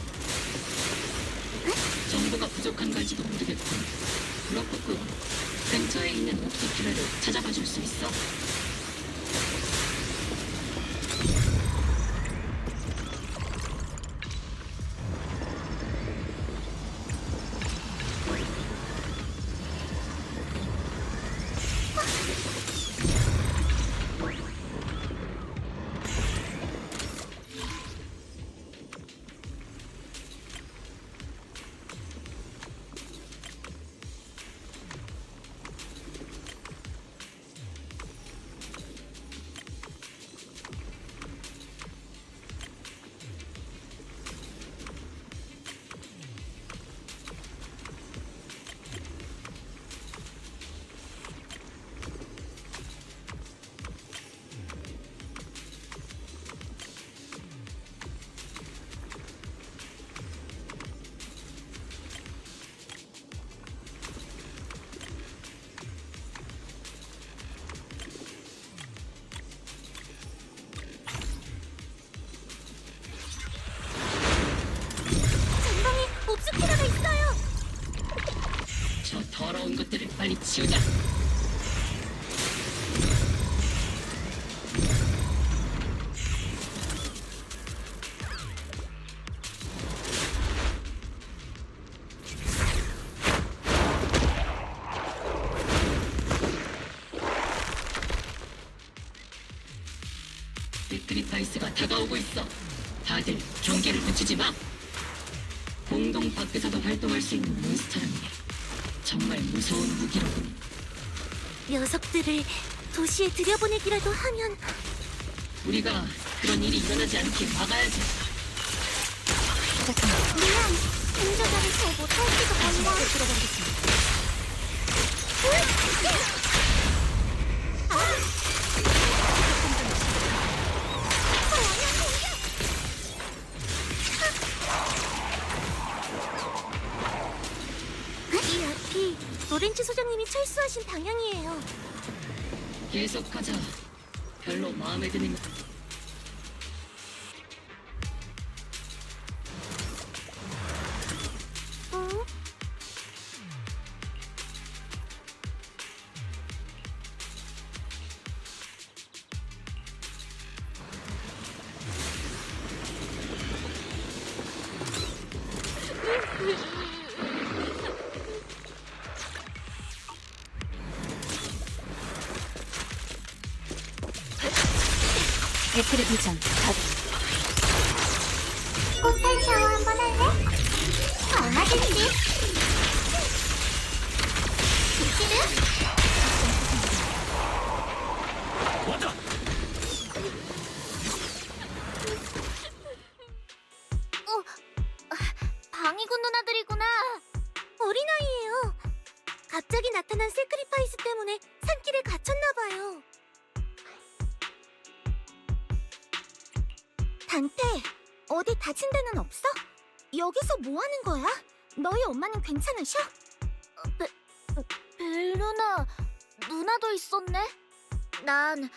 정보가 부족한 걸지도 모르겠군. 그렇군. 근처에 있는 옵스큐라를 찾아봐 줄 수 있어? 치우자. 세크리파이스가 다가오고 있어. 다들 경계를 늦추지 마. 공동 밖에서도 활동할 수 있는 몬스터라니 정말 무서운 무기로군. 녀석들을 도시에 들여보내기라도 하면 우리가 그런 일이 일어나지 않게 막아야지. 미안. 운전자를 잘 못할지도 몰라. 들어가겠습니다. 이 앞이 로렌츠 소장님이 철수하신 방향이에요. 계속하자. 별로 마음에 드는 응? 에테르 비전 꽃살 샤워 한번 할래? 얼마든지. 비키르? 방위군 누나들이구나. 어린아이예요. 갑자기 나타난 세크리파이스 때문에 산길에 갇혔나봐요. 단테, 어디 다친 데는 없어? 여기서 뭐 하는 거야? 너희 엄마는 괜찮으셔? 벨루나, 누나도 있었네? 난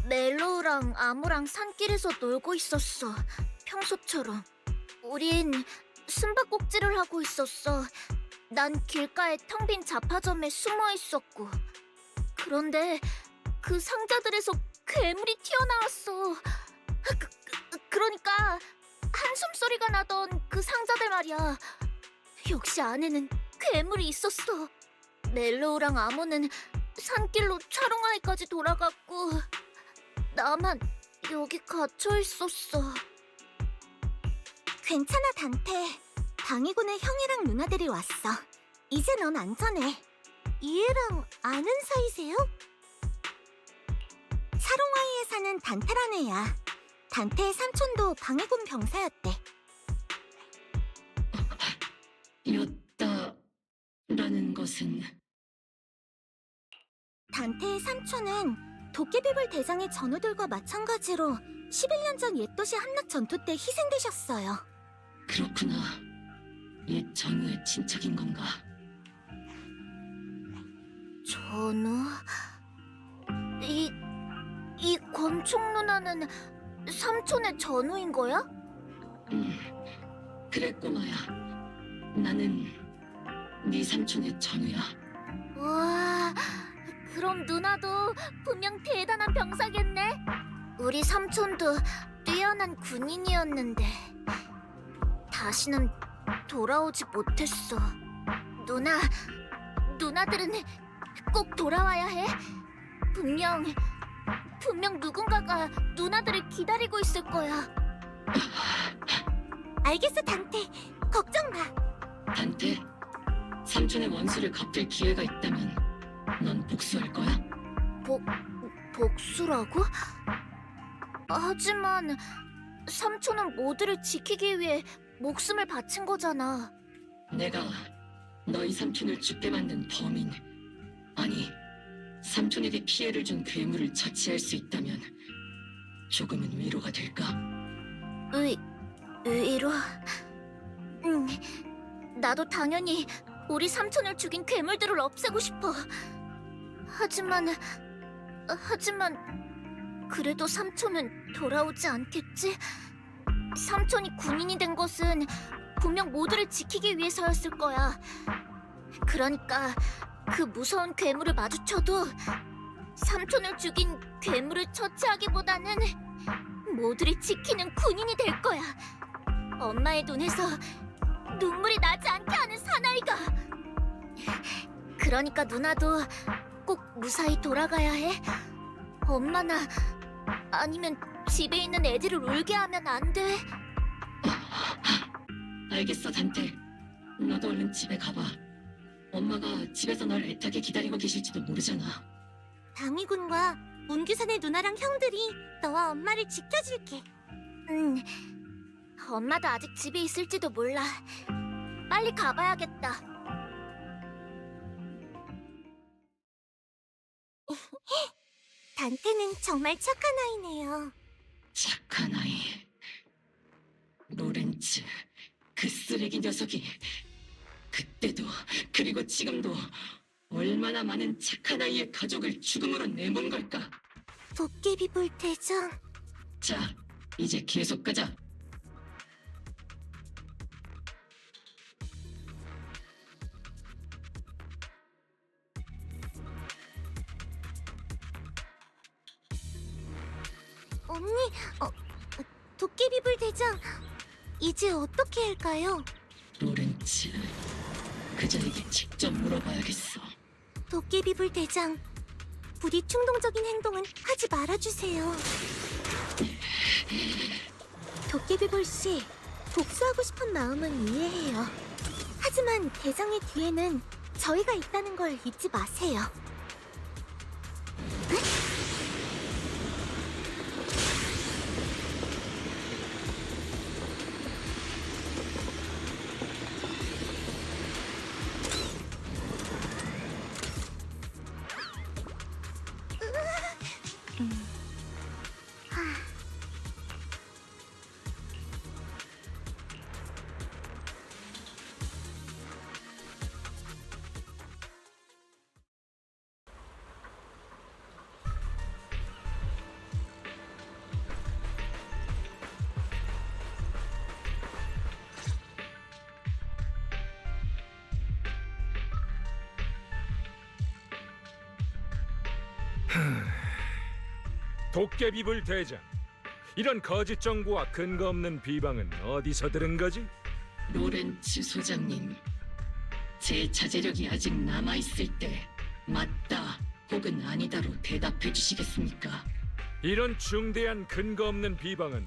멜로우랑 아무랑 산길에서 놀고 있었어. 평소처럼. 우린 숨바꼭질을 하고 있었어. 난 길가에 텅 빈 잡화점에 숨어 있었고. 그런데 그 상자들에서 괴물이 튀어나왔어. 그러니까 한숨 소리가 나던 그 상자들 말이야. 역시 안에는 괴물이 있었어. 멜로우랑 아모는 산길로 차롱아이까지 돌아갔고 나만 여기 갇혀 있었어. 괜찮아, 단테. 방위군의 형이랑 누나들이 왔어. 이제 넌 안전해. 이해랑 아는 사이세요? 차롱아이에 사는 단테란 애야. 단테의 삼촌도 방위군 병사였대. 였다라는 것은 단테의 삼촌은 도깨비불 대장의 전우들과 마찬가지로 11년 전 옛도시 함락 전투 때 희생되셨어요. 그렇구나. 옛 전우의 친척인 건가? 전우? 이 권총 누나는 삼촌의 전우인 거야? 그래 꼬마야. 나는 네 삼촌의 전우야. 우와, 그럼 누나도 분명 대단한 병사겠네? 우리 삼촌도 뛰어난 군인이었는데 다시는 돌아오지 못했어. 누나들은 꼭 돌아와야 해. 분명 누군가가 누나들을 기다리고 있을 거야. 알겠어, 단테. 걱정 마. 단테, 삼촌의 원수를 갚을 기회가 있다면 넌 복수할 거야? 복수라고? 하지만 삼촌은 모두를 지키기 위해 목숨을 바친 거잖아. 내가 너희 삼촌을 죽게 만든 범인, 아니 삼촌에게 피해를 준 괴물을 처치할 수 있다면 조금은 위로가 될까? 위로? 나도 당연히 우리 삼촌을 죽인 괴물들을 없애고 싶어. 하지만 그래도 삼촌은 돌아오지 않겠지? 삼촌이 군인이 된 것은 분명 모두를 지키기 위해서였을 거야. 그러니까 그 무서운 괴물을 마주쳐도 삼촌을 죽인 괴물을 처치하기보다는 모두를 지키는 군인이 될 거야. 엄마의 눈에서 눈물이 나지 않게 하는 사나이가. 그러니까 누나도 꼭 무사히 돌아가야 해. 엄마나 아니면 집에 있는 애들을 울게 하면 안 돼. 알겠어, 단테. 너도 얼른 집에 가봐. 엄마가 집에서 널 애타게 기다리고 계실지도 모르잖아. 당위군과 문규산의 누나랑 형들이 너와 엄마를 지켜줄게. 엄마도 아직 집에 있을지도 몰라. 빨리 가봐야겠다. 단테는 정말 착한 아이네요. 착한 아이. 로렌츠, 그 쓰레기 녀석이 그때도 그리고 지금도 얼마나 많은 착한 아이의 가족을 죽음으로 내몬 걸까? 도깨비불 대장. 자, 이제 계속 가자. 언니, 도깨비불 대장, 이제 어떻게 할까요? 로렌츠, 그자에게 직접 물어봐야겠어. 도깨비불 대장, 부디 충동적인 행동은 하지 말아주세요. 도깨비불 씨, 복수하고 싶은 마음은 이해해요. 하지만 대장의 뒤에는 저희가 있다는 걸 잊지 마세요. 도깨비불 대장, 이런 거짓 정보와 근거 없는 비방은 어디서 들은 거지? 로렌츠 소장님, 제 자제력이 아직 남아있을 때 맞다 혹은 아니다로 대답해 주시겠습니까? 이런 중대한 근거 없는 비방은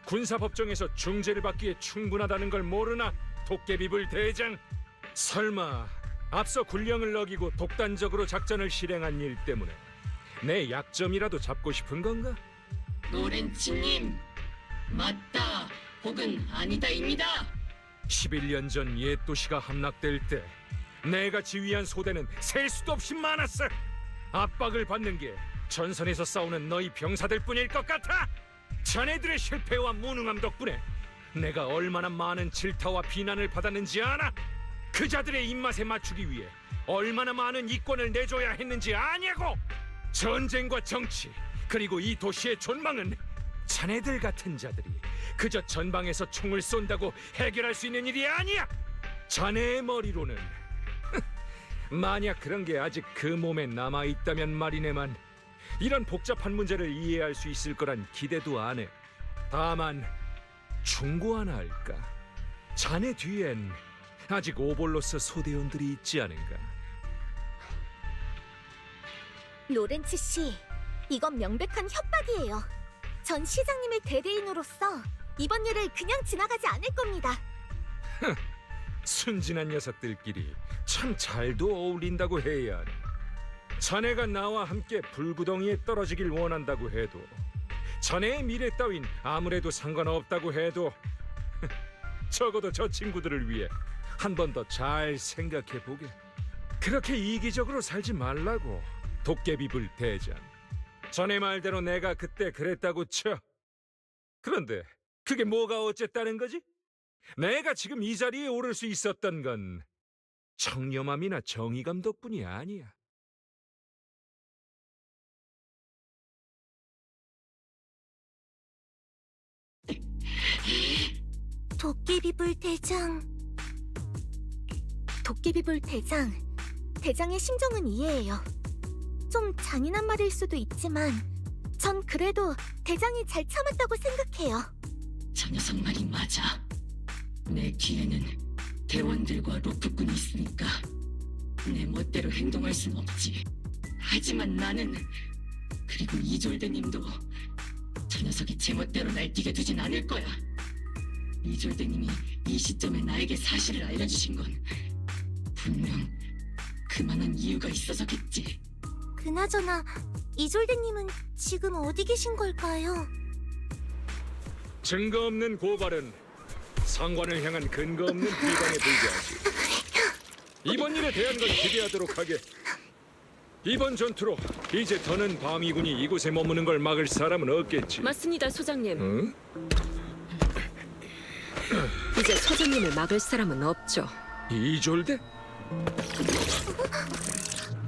군사법정에서 중재를 받기에 충분하다는 걸 모르나, 도깨비불 대장? 설마 앞서 군령을 어기고 독단적으로 작전을 실행한 일 때문에 내 약점이라도 잡고 싶은 건가? 로렌츠님, 맞다 혹은 아니다입니다. 11년 전 옛 도시가 함락될 때 내가 지휘한 소대는 셀 수도 없이 많았어. 압박을 받는 게 전선에서 싸우는 너희 병사들 뿐일 것 같아? 자네들의 실패와 무능함 덕분에 내가 얼마나 많은 질타와 비난을 받았는지 아나? 그 자들의 입맛에 맞추기 위해 얼마나 많은 이권을 내줘야 했는지 아냐고? 전쟁과 정치, 그리고 이 도시의 존망은 자네들 같은 자들이 그저 전방에서 총을 쏜다고 해결할 수 있는 일이 아니야. 자네의 머리로는 만약 그런 게 아직 그 몸에 남아있다면 말이네만, 이런 복잡한 문제를 이해할 수 있을 거란 기대도 안 해. 다만 충고 하나 할까? 자네 뒤엔 아직 오볼로스 소대원들이 있지 않은가? 로렌츠 씨, 이건 명백한 협박이에요. 전 시장님의 대대인으로서 이번 일을 그냥 지나가지 않을 겁니다. 순진한 녀석들끼리 참 잘도 어울린다고 해야 하네. 자네가 나와 함께 불구덩이에 떨어지길 원한다고 해도, 자네의 미래 따윈 아무래도 상관없다고 해도 적어도 저 친구들을 위해 한 번 더 잘 생각해보게. 그렇게 이기적으로 살지 말라고, 도깨비불 대장. 전에 말대로 내가 그때 그랬다고 쳐. 그런데 그게 뭐가 어쨌다는 거지? 내가 지금 이 자리에 오를 수 있었던 건 청렴함이나 정의감 덕분이 아니야. 도깨비불 대장. 도깨비불 대장, 대장의 심정은 이해해요. 좀 잔인한 말일 수도 있지만 전 그래도 대장이 잘 참았다고 생각해요. 저 녀석 말이 맞아. 내 뒤에는 대원들과 로프꾼이 있으니까 내 멋대로 행동할 순 없지. 하지만 나는, 그리고 이졸대님도 저 녀석이 제 멋대로 날뛰게 두진 않을 거야. 이졸대님이 이 시점에 나에게 사실을 알려주신 건 분명 그만한 이유가 있어서겠지. 그나저나 이졸대님은 지금 어디 계신 걸까요? 증거 없는 고발은 상관을 향한 근거 없는 비방에 불과하지. 이번 일에 대한 건 기대하도록 하게. 이번 전투로 이제 더는 방위군이 이곳에 머무는 걸 막을 사람은 없겠지. 맞습니다, 소장님. 응? 이제 소장님을 막을 사람은 없죠. 이졸대?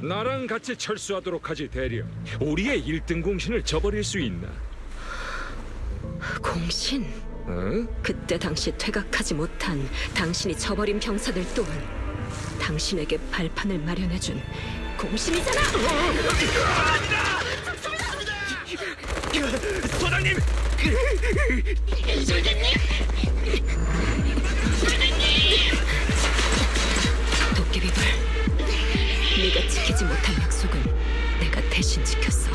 나랑 같이 철수하도록 하지 대령. 우리의 1등 공신을 저버릴 수 있나? 공신. 응? 그때 당시 퇴각하지 못한 당신이 저버린 병사들 또한 당신에게 발판을 마련해준 공신이잖아! 소장님! 도깨비불, 네가 지키지 못한 약속은 내가 대신 지켰어.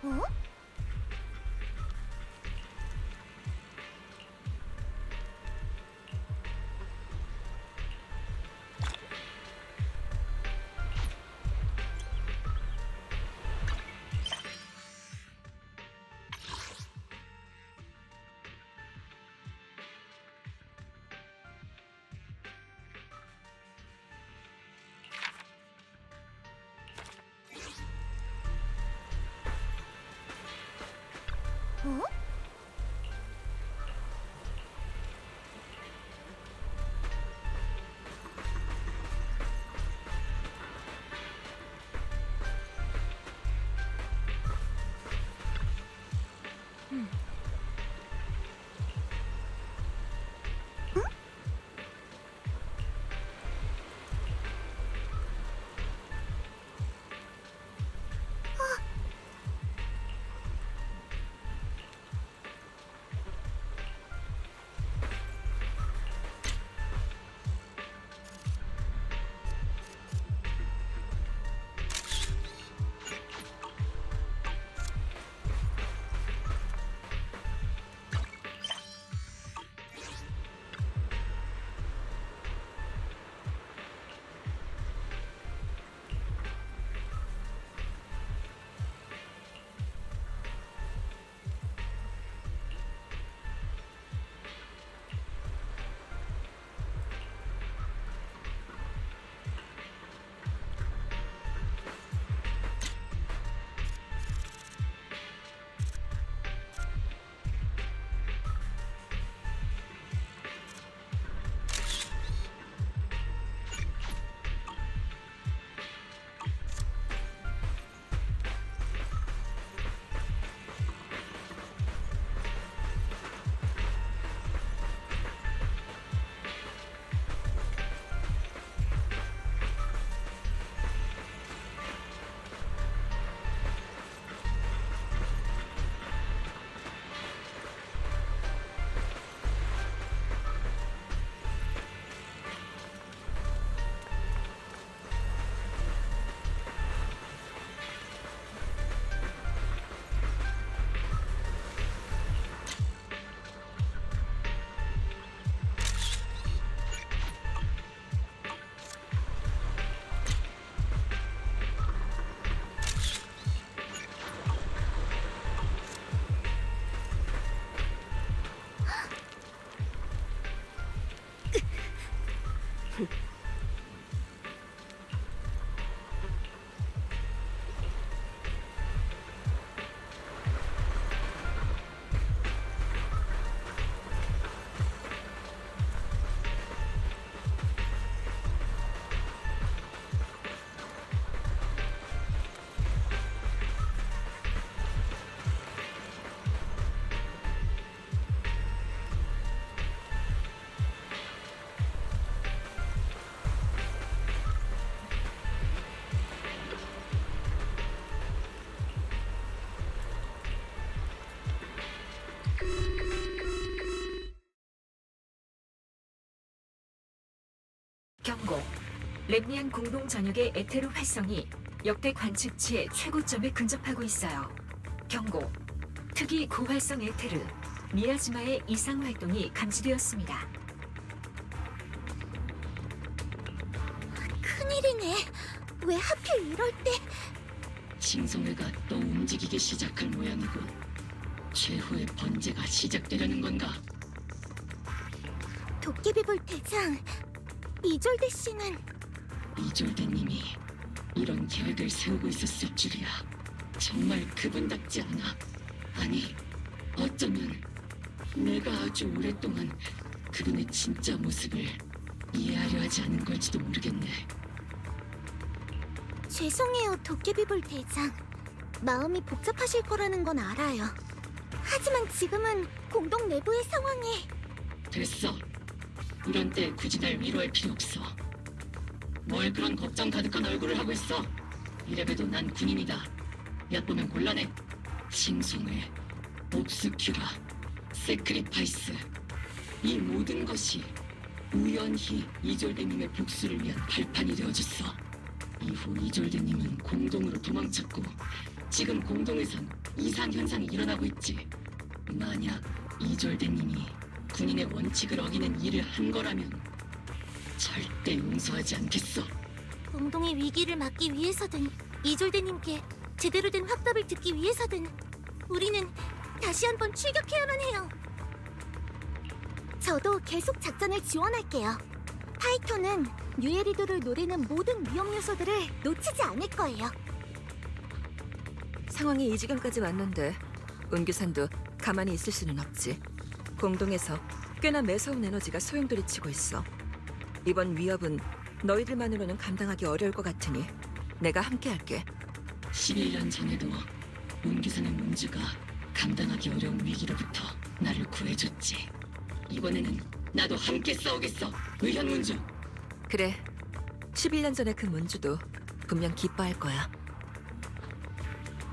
어? 랩니안 공동 전역의 에테르 활성이 역대 관측치의 최고점에 근접하고 있어요. 경고. 특이 고활성 에테르 미야지마의 이상 활동이 감지되었습니다. 큰일이네. 왜 하필 이럴 때? 싱송회가 또 움직이기 시작할 모양이군. 최후의 번제가 시작되려는 건가? 도깨비볼 대장, 이졸데 씨는 이졸대님이 이런 계획을 세우고 있었을 줄이야. 정말 그분답지 않아. 아니, 어쩌면 내가 아주 오랫동안 그분의 진짜 모습을 이해하려 하지 않은 걸지도 모르겠네. 죄송해요, 도깨비볼 대장. 마음이 복잡하실 거라는 건 알아요. 하지만 지금은 공동 내부의 상황이... 됐어. 이런 때 굳이 날 위로할 필요 없어. 뭘 그런 걱정 가득한 얼굴을 하고 있어. 이래봬도 난 군인이다. 얕보면 곤란해. 싱송회, 옵스큐라, 세크리파이스, 이 모든 것이 우연히 이졸대님의 복수를 위한 발판이 되어줬어. 이후 이졸대님은 공동으로 도망쳤고 지금 공동에선 이상 현상이 일어나고 있지. 만약 이졸대님이 군인의 원칙을 어기는 일을 한 거라면 절대 용서하지 않겠어. 공동의 위기를 막기 위해서든 이졸데님께 제대로 된 확답을 듣기 위해서든 우리는 다시 한번 출격해야만 해요. 저도 계속 작전을 지원할게요. 파이터는 뉴에리도를 노리는 모든 위험 요소들을 놓치지 않을 거예요. 상황이 이 지경까지 왔는데 은규산도 가만히 있을 수는 없지. 공동에서 꽤나 매서운 에너지가 소용돌이치고 있어. 이번 위협은 너희들만으로는 감당하기 어려울 것 같으니 내가 함께할게. 11년 전에도 문기산의 문주가 감당하기 어려운 위기로부터 나를 구해줬지. 이번에는 나도 함께 싸우겠어, 의현문주. 그래, 11년 전의 그 문주도 분명 기뻐할 거야.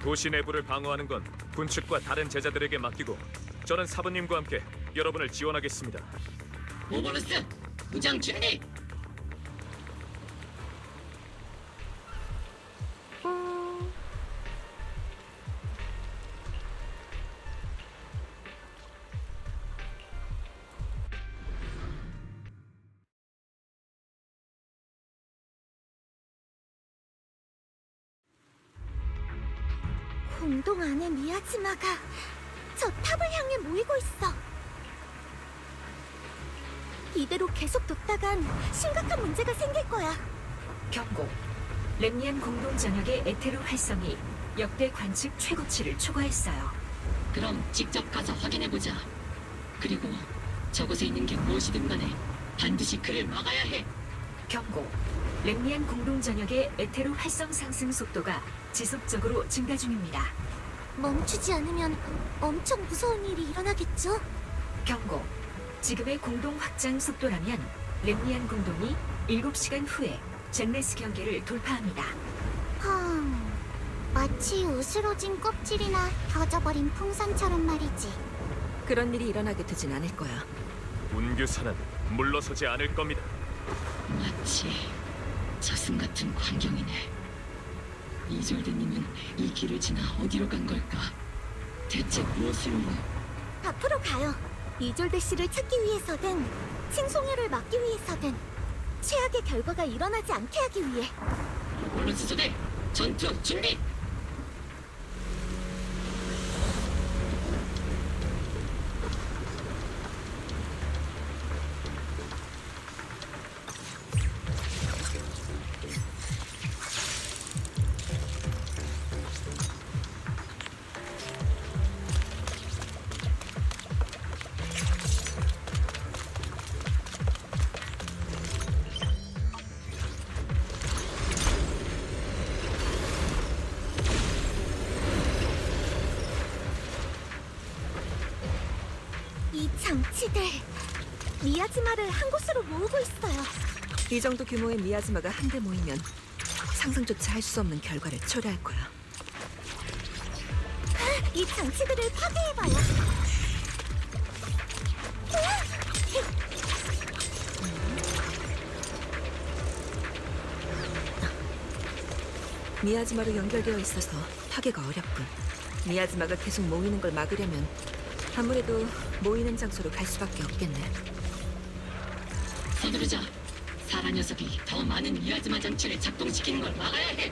도시 내부를 방어하는 건 군축과 다른 제자들에게 맡기고 저는 사부님과 함께 여러분을 지원하겠습니다. 오버로스, 무장 준비! 공동 안에 미야지마가 저 탑을 향해 모이고 있어. 이대로 계속 뒀다간 심각한 문제가 생길 거야. 경고. 랩니안 공동 전역의 에테르 활성이 역대 관측 최고치를 초과했어요. 그럼 직접 가서 확인해보자. 그리고 저곳에 있는 게 무엇이든 간에 반드시 그를 막아야 해. 경고. 랩니안 공동 전역의 에테르 활성 상승 속도가 지속적으로 증가 중입니다. 멈추지 않으면 엄청 무서운 일이 일어나겠죠? 경고. 지금의 공동 확장 속도라면 랩니안 공동이 7시간 후에 잭네스 경계를 돌파합니다. 마치 으스러진 껍질이나 터져버린 풍선처럼 말이지. 그런 일이 일어나게 되진 않을 거야. 운규사는 물러서지 않을 겁니다. 마치 저승 같은 광경이네. 이졸드님은 이 길을 지나 어디로 간 걸까? 대체 무엇을 위해? 앞으로 가요. 이졸데 씨를 찾기 위해서든 칭송회를 막기 위해서든 최악의 결과가 일어나지 않게 하기 위해. 오버로스 소대 전투 준비! 이 장치들 미야지마를 한 곳으로 모으고 있어요. 이 정도 규모의 미야지마가 한데 모이면 상상조차 할 수 없는 결과를 초래할 거야. 이 장치들을 파괴해봐요. 미야즈마로 연결되어 있어서 파괴가 어렵군. 미야즈마가 계속 모이는 걸 막으려면 아무래도 모이는 장소로 갈 수밖에 없겠네. 서두르자. 사라 녀석이 더 많은 미야즈마 장치를 작동시키는 걸 막아야 해.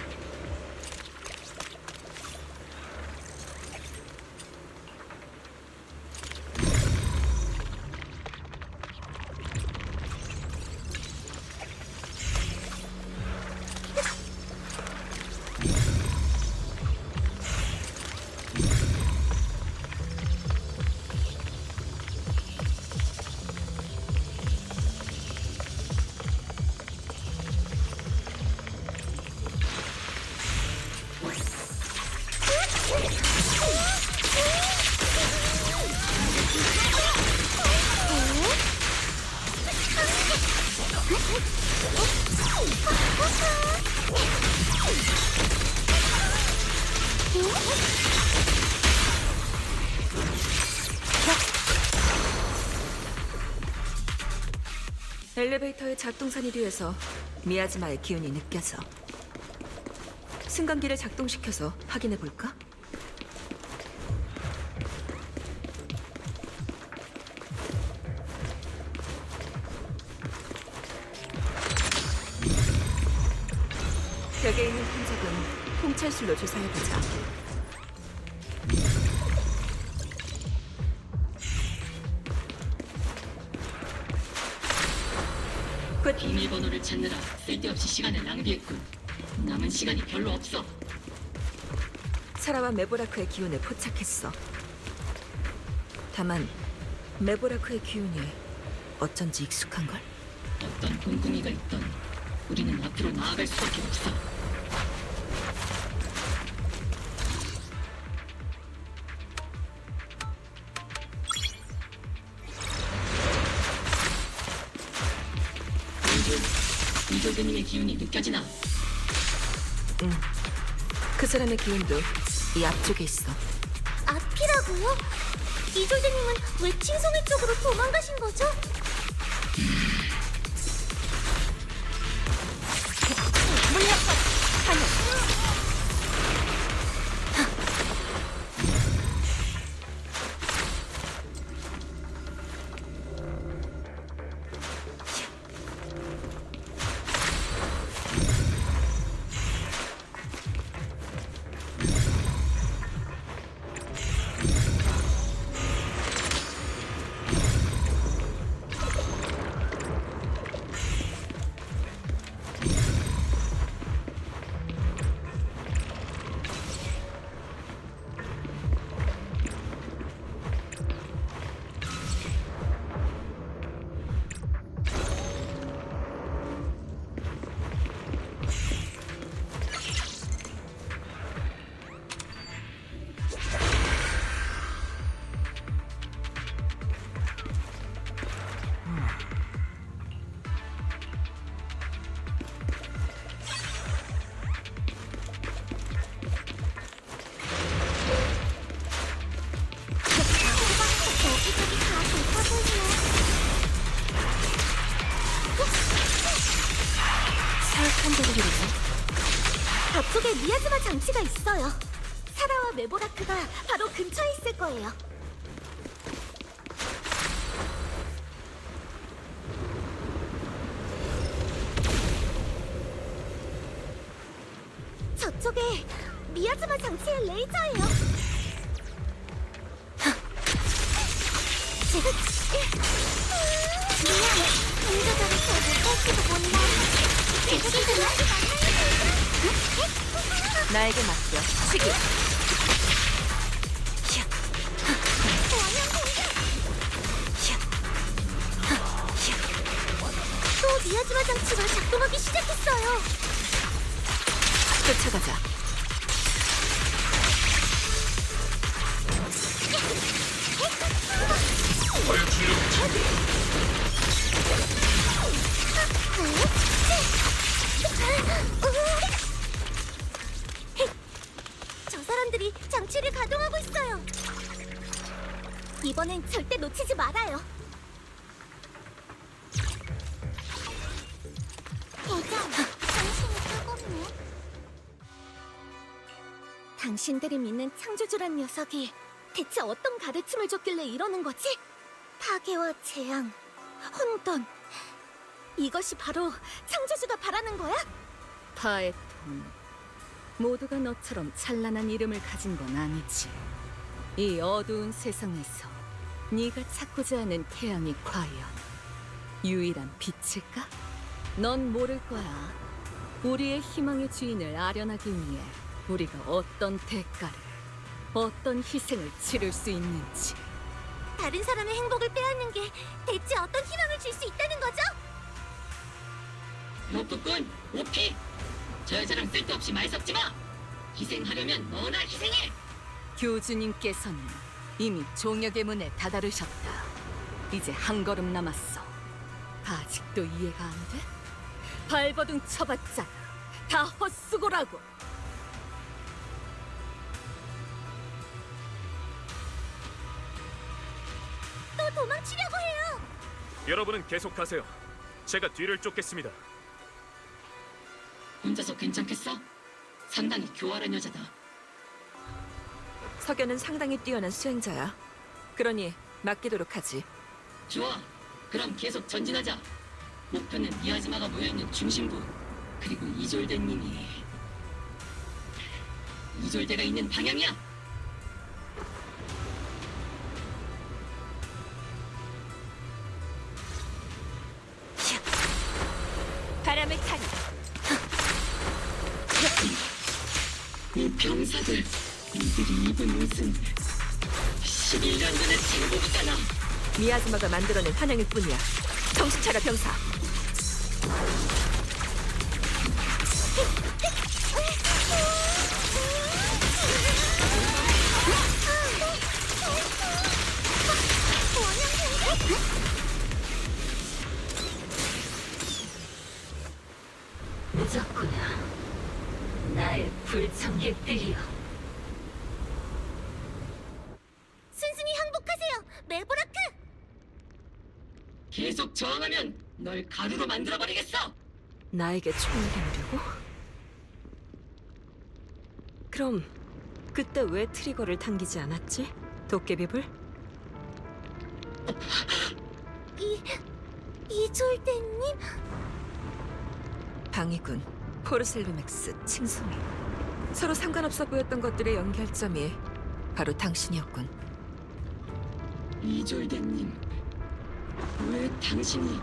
엘리베이터의 작동선이 뒤에서 미야즈마의 기운이 느껴져. 승강기를 작동시켜서 확인해 볼까? 벽에 있는 흔적은 통찰술로 조사해 보자. 비밀번호를 찾느라 쓸데없이 시간을 낭비했군. 남은 시간이 별로 없어. 사라와 메보라크의 기운에 포착했어. 다만 메보라크의 기운이 어쩐지 익숙한걸? 어떤 꿍꿍이가 있던 우리는 앞으로 나아갈 수밖에 없어. 이조드님의 기운이 느껴지나? 응. 그 사람의 기운도 이 앞쪽에 있어. 앞이라고요? 이졸드님은 왜 칭송이 쪽으로 도망가신 거죠? 물렸어. 여기저기 다 좋다고 사악한 대로리지. 저쪽에 미야즈마 장치가 있어요. 사라와 메보라크가 바로 근처에 있을 거예요. 저쪽에 미야즈마 장치의 레이저예요. 미안, 운전자를 잘 못할지도 몰라. 계속해서 나에게 맡겨. 시기. 또 미야즈마 장치가 작동하기 시작했어요. 쫓아가자. 저 사람들이 장치를 가동하고 있어요. 이번엔 절대 놓치지 말아요. 대장, 당신이 뜨겁네. 당신들이 믿는 창조주란 녀석이 대체 어떤 가르침을 줬길래 이러는 거지? 파괴와 재앙, 혼돈. 이것이 바로 창조주가 바라는 거야? 파에톤, 모두가 너처럼 찬란한 이름을 가진 건 아니지. 이 어두운 세상에서 네가 찾고자 하는 태양이 과연 유일한 빛일까? 넌 모를 거야. 우리의 희망의 주인을 아련하기 위해 우리가 어떤 대가를, 어떤 희생을 치를 수 있는지. 다른 사람의 행복을 빼앗는 게 대체 어떤 희망을 줄 수 있다는 거죠? 로프꾼, 오피! 저 여자랑 쓸데없이 말 섞지 마! 희생하려면 너나 희생해! 교주님께서는 이미 종역의 문에 다다르셨다. 이제 한 걸음 남았어. 아직도 이해가 안 돼? 발버둥 쳐봤자 다 헛수고라고. 또 도망치려고 해요. 여러분은 계속하세요. 제가 뒤를 쫓겠습니다. 혼자서 괜찮겠어? 상당히 교활한 여자다. 석연은 상당히 뛰어난 수행자야. 그러니 맡기도록 하지. 좋아. 그럼 계속 전진하자. 목표는 미아즈마가 모여있는 중심부. 그리고 이졸대님이... 이졸대가 있는 방향이야! 바람을 타리. 이 병사들, 이들이 입은 옷은 11년 전의 제복이잖아. 미아즈마가 만들어낸 환영일 뿐이야. 정신 차려, 병사. 늦었구나. 나의 불청객들이여. 순순히 항복하세요, 메보라크. 계속 저항하면 널 가루로 만들어버리겠어! 나에게 총을 겨누려고? 그럼 그때 왜 트리거를 당기지 않았지? 도깨비불? 이졸대님? 방위군, 포르셀루맥스, 칭송이. 서로 상관없어 보였던 것들의 연결점이 바로 당신이었군. 이졸대님, 왜 당신이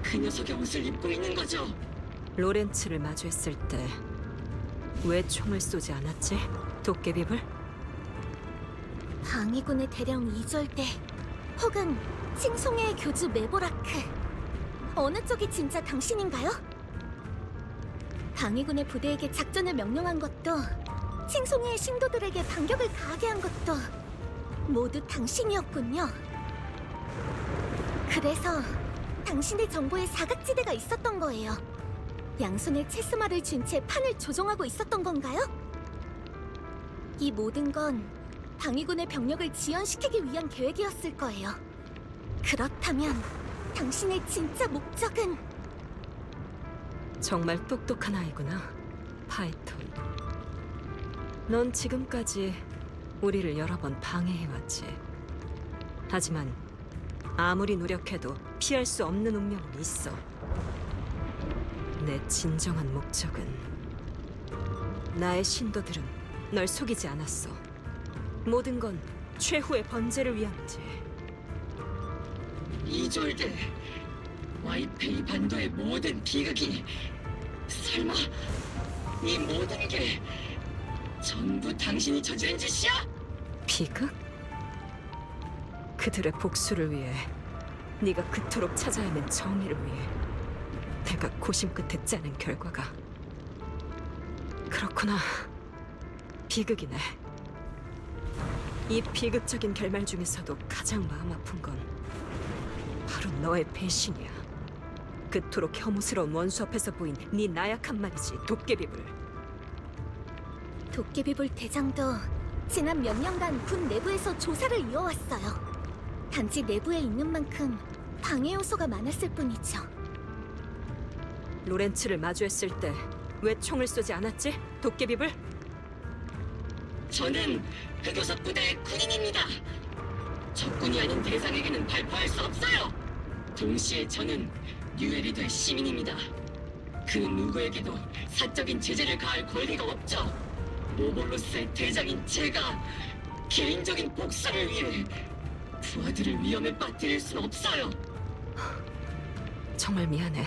그 녀석의 옷을 입고 있는 거죠? 로렌츠를 마주했을 때 왜 총을 쏘지 않았지? 도깨비불? 방위군의 대령 이졸대, 혹은 칭송의 교주 메보라크. 어느 쪽이 진짜 당신인가요? 방위군의 부대에게 작전을 명령한 것도, 칭송의 신도들에게 반격을 가하게 한 것도 모두 당신이었군요. 그래서 당신의 정보에 사각지대가 있었던 거예요. 양손에 체스마를 쥔 채 판을 조종하고 있었던 건가요? 이 모든 건 방위군의 병력을 지연시키기 위한 계획이었을 거예요. 그렇다면 당신의 진짜 목적은... 정말 똑똑한 아이구나, 파이톤. 넌 지금까지 우리를 여러 번 방해해왔지. 하지만 아무리 노력해도 피할 수 없는 운명은 있어. 내 진정한 목적은 나의 신도들은 널 속이지 않았어. 모든 건 최후의 번제를 위함이지. 이졸대, 와이페이 반도의 모든 비극이 설마 이 모든 게 전부 당신이 저지른 짓이야? 비극? 그들의 복수를 위해, 네가 그토록 찾아 헤맨 정의를 위해 내가 고심 끝에 짜낸 결과가... 그렇구나. 비극이네. 이 비극적인 결말 중에서도 가장 마음 아픈 건 바로 너의 배신이야. 그토록 혐오스러운 원수 앞에서 보인 네 나약한 말이지, 도깨비불. 도깨비불 대장도 지난 몇 년간 군 내부에서 조사를 이어왔어요. 단지 내부에 있는 만큼 방해 요소가 많았을 뿐이죠. 로렌츠를 마주했을 때 왜 총을 쏘지 않았지, 도깨비불? 저는 흑요석 부대의 군인입니다. 적군이 아닌 대상에게는 발포할 수 없어요. 동시에 저는 뉴에리드의 시민입니다. 그 누구에게도 사적인 제재를 가할 권리가 없죠. 오볼로스의 대장인 제가 개인적인 복수를 위해 부하들을 위험에 빠뜨릴 순 없어요. 정말 미안해.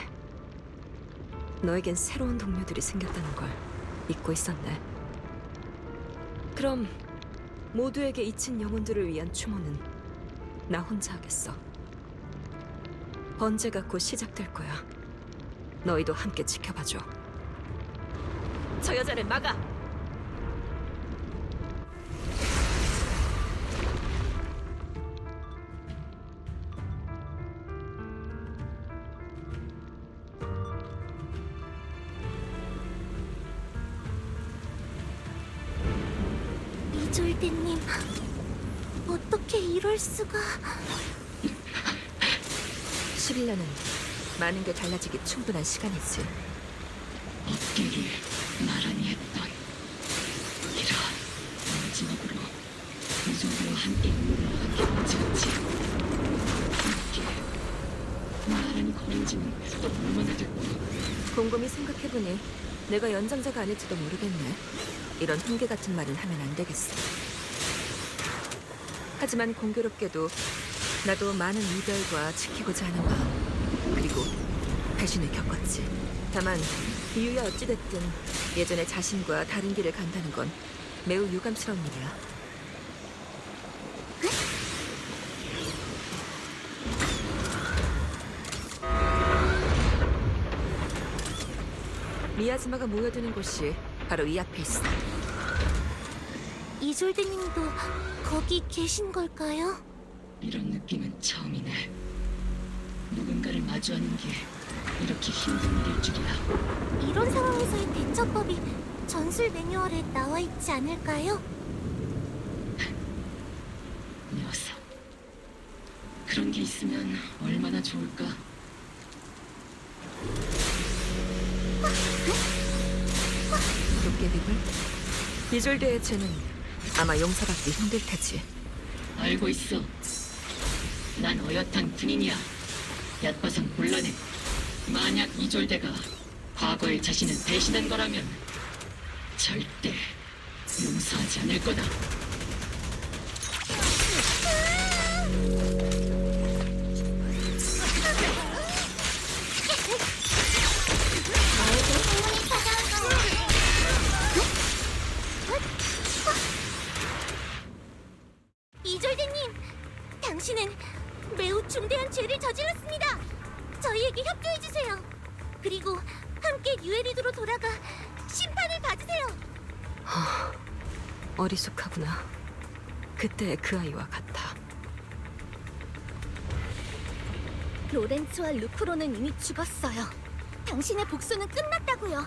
너에겐 새로운 동료들이 생겼다는 걸 잊고 있었네. 그럼 모두에게 잊힌 영혼들을 위한 추모는 나 혼자 하겠어. 번제가 곧 시작될 거야. 너희도 함께 지켜봐줘. 저 여자를 막아! 이졸대님, 어떻게 이럴 수가... 11년은 많은 게 달라지기 충분한 시간이지. 어깨를 나란히 했던 이라 마지막으로 이종들과 함께 함께 찍었지. 함께 나란히 걸은 지는 또 얼마나 됐고. 곰곰이 생각해보니 내가 연장자가 아닐지도 모르겠네. 이런 핑계 같은 말은 하면 안 되겠어. 하지만 공교롭게도 나도 많은 이별과 지키고자 하는 마음, 그리고 배신을 겪었지. 다만 이유야 어찌됐든 예전의 자신과 다른 길을 간다는 건 매우 유감스러운 일이야. 미야즈마가 모여드는 곳이 바로 이 앞에 있어. 이졸대님도 거기 계신 걸까요? 이런 느낌은 처음이네. 누군가를 마주하는 게 이렇게 힘든 일일 줄이야. 이런 상황에서의 대처법이 전술 매뉴얼에 나와 있지 않을까요? 녀석. 그런 게 있으면 얼마나 좋을까? 도깨비불? 이졸드의 죄는 아마 용서받기 힘들 테지. 알고 있어. 난 어엿한 군인이야. 얕봐선 곤란해. 만약 이졸대가 과거의 자신을 배신한 거라면 절대 용서하지 않을 거다. 이졸대님, 당신은 매우 중대한 죄를 저질렀습니다. 저희에게 협조해주세요. 그리고 함께 뉴에리드로 돌아가 심판을 받으세요. 어리숙하구나. 그때의 그 아이와 같아. 로렌츠와 루크로는 이미 죽었어요. 당신의 복수는 끝났다고요.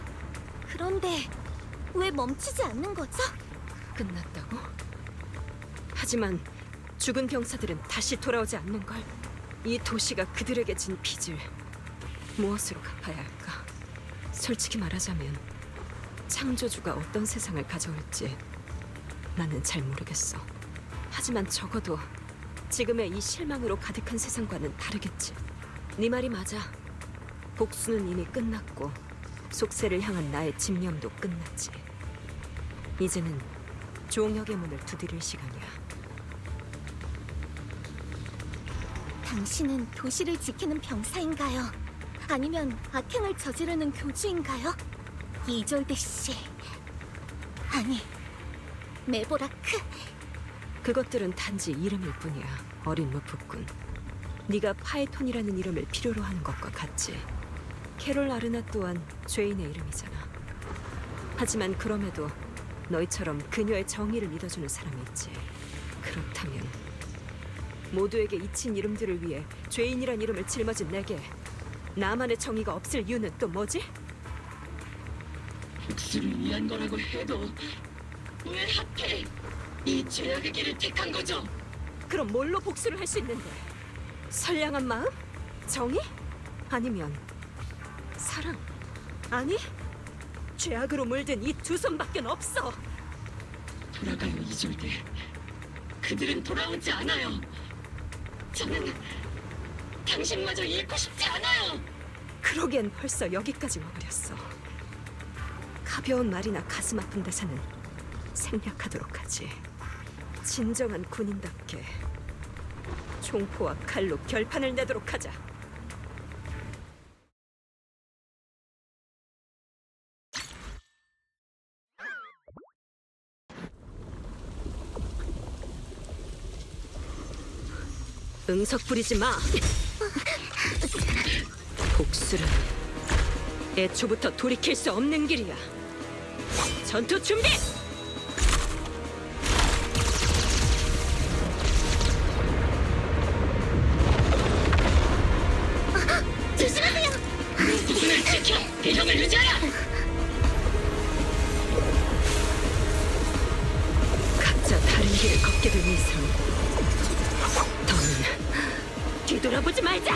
그런데 왜 멈추지 않는 거죠? 끝났다고? 하지만 죽은 병사들은 다시 돌아오지 않는걸. 이 도시가 그들에게 진 빚을 무엇으로 갚아야 할까? 솔직히 말하자면 창조주가 어떤 세상을 가져올지 나는 잘 모르겠어. 하지만 적어도 지금의 이 실망으로 가득한 세상과는 다르겠지. 네 말이 맞아. 복수는 이미 끝났고 속세를 향한 나의 집념도 끝났지. 이제는 종역의 문을 두드릴 시간이야. 당신은 도시를 지키는 병사인가요? 아니면 악행을 저지르는 교주인가요? 이졸데 씨. 아니, 메보라크. 그것들은 단지 이름일 뿐이야. 어린 무프꾼. 네가 파에톤이라는 이름을 필요로 하는 것과 같지. 캐롤 아르나 또한 죄인의 이름이잖아. 하지만 그럼에도 너희처럼 그녀의 정의를 믿어주는 사람이 있지. 그렇다면 모두에게 잊힌 이름들을 위해 죄인이란 이름을 짊어진 내게 나만의 정의가 없을 이유는 또 뭐지? 복수를 위한 거라고 해도 왜 하필 이 죄악의 길을 택한 거죠? 그럼 뭘로 복수를 할 수 있는데? 선량한 마음? 정의? 아니면 사랑? 아니? 죄악으로 물든 이 두 손밖에 없어. 돌아가요, 이졸들. 그들은 돌아오지 않아요. 저는 당신마저 잃고 싶지 않아요. 그러기엔 벌써 여기까지 와버렸어. 가벼운 말이나 가슴 아픈 대사는 생략하도록 하지. 진정한 군인답게 총포와 칼로 결판을 내도록 하자. 응석 부리지 마. 복수는 애초부터 돌이킬 수 없는 길이야. 전투 준비! 조심하세요. 눈을 지켜 대형을 유지하라. 각자 다른 길을 걷게 된 이상 더는 뒤돌아보지 말자.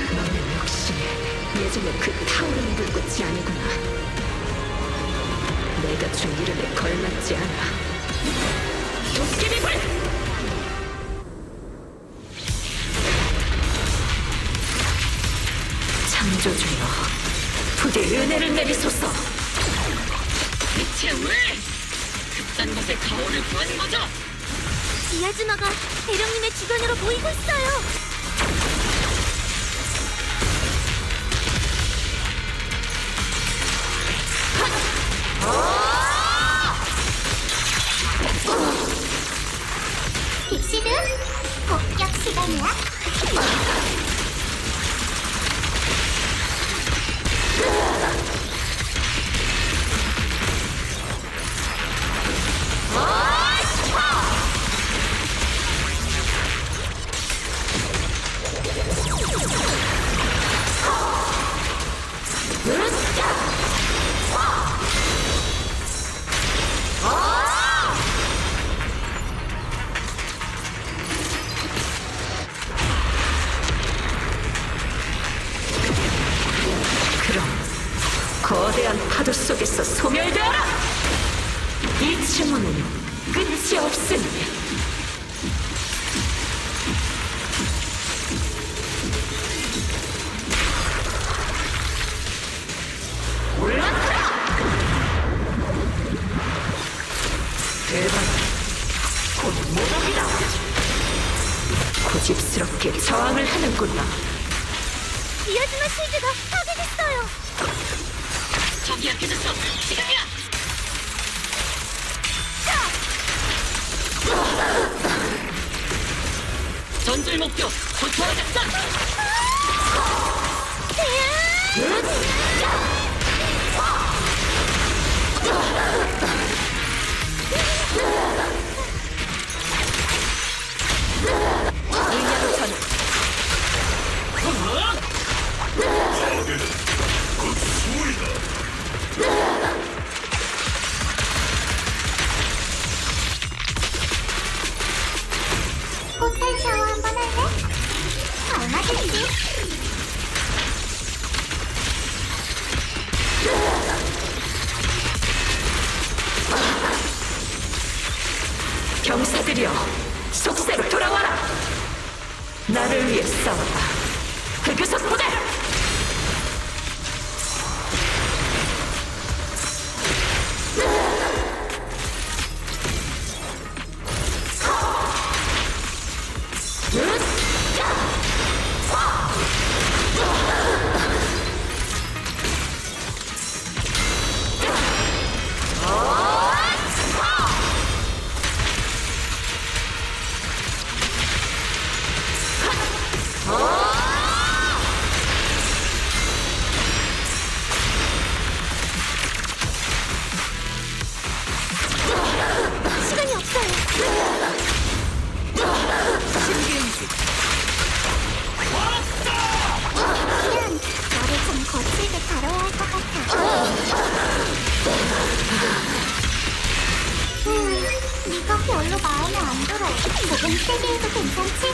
너는 역시 예전에 그 타오르는 불꽃이 아니구나. 내가 준 이름에 걸맞지 않아. 도깨비불! 창조주여, 부디 은혜를 내리소서. 대체 왜? 그딴 것에 가오를 구하는 거죠? 이아즈마가 대령님의 주변으로 모이고 있어요. 빅시드, 복격 시간이야. 그럼 거대한 파도 속에서 소멸되어라! 이 증오는 끝이 없으니. 올라타라! 대박! 곧 모독이다! 고집스럽게 저항을 하는구나. 이아즈마 실드가 파괴됐어요. 적이 약해졌어. 지금이야. 전술 목표 고토화 작전. 일야로 전환. 포탈 샤워 한번 할래? 얼마든지. 경사들이여, 속세로 돌아와라. 나를 위해 싸워라. 흑유석 부대! 어! 좀 세게 해도 괜찮지?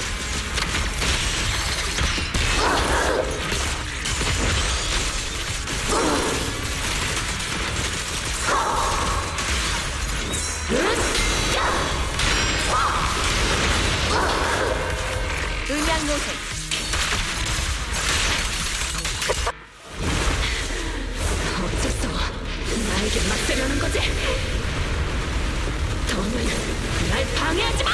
음양노선 어째서 나에게 맞서려는 거지? 더는 날 방해하지 마!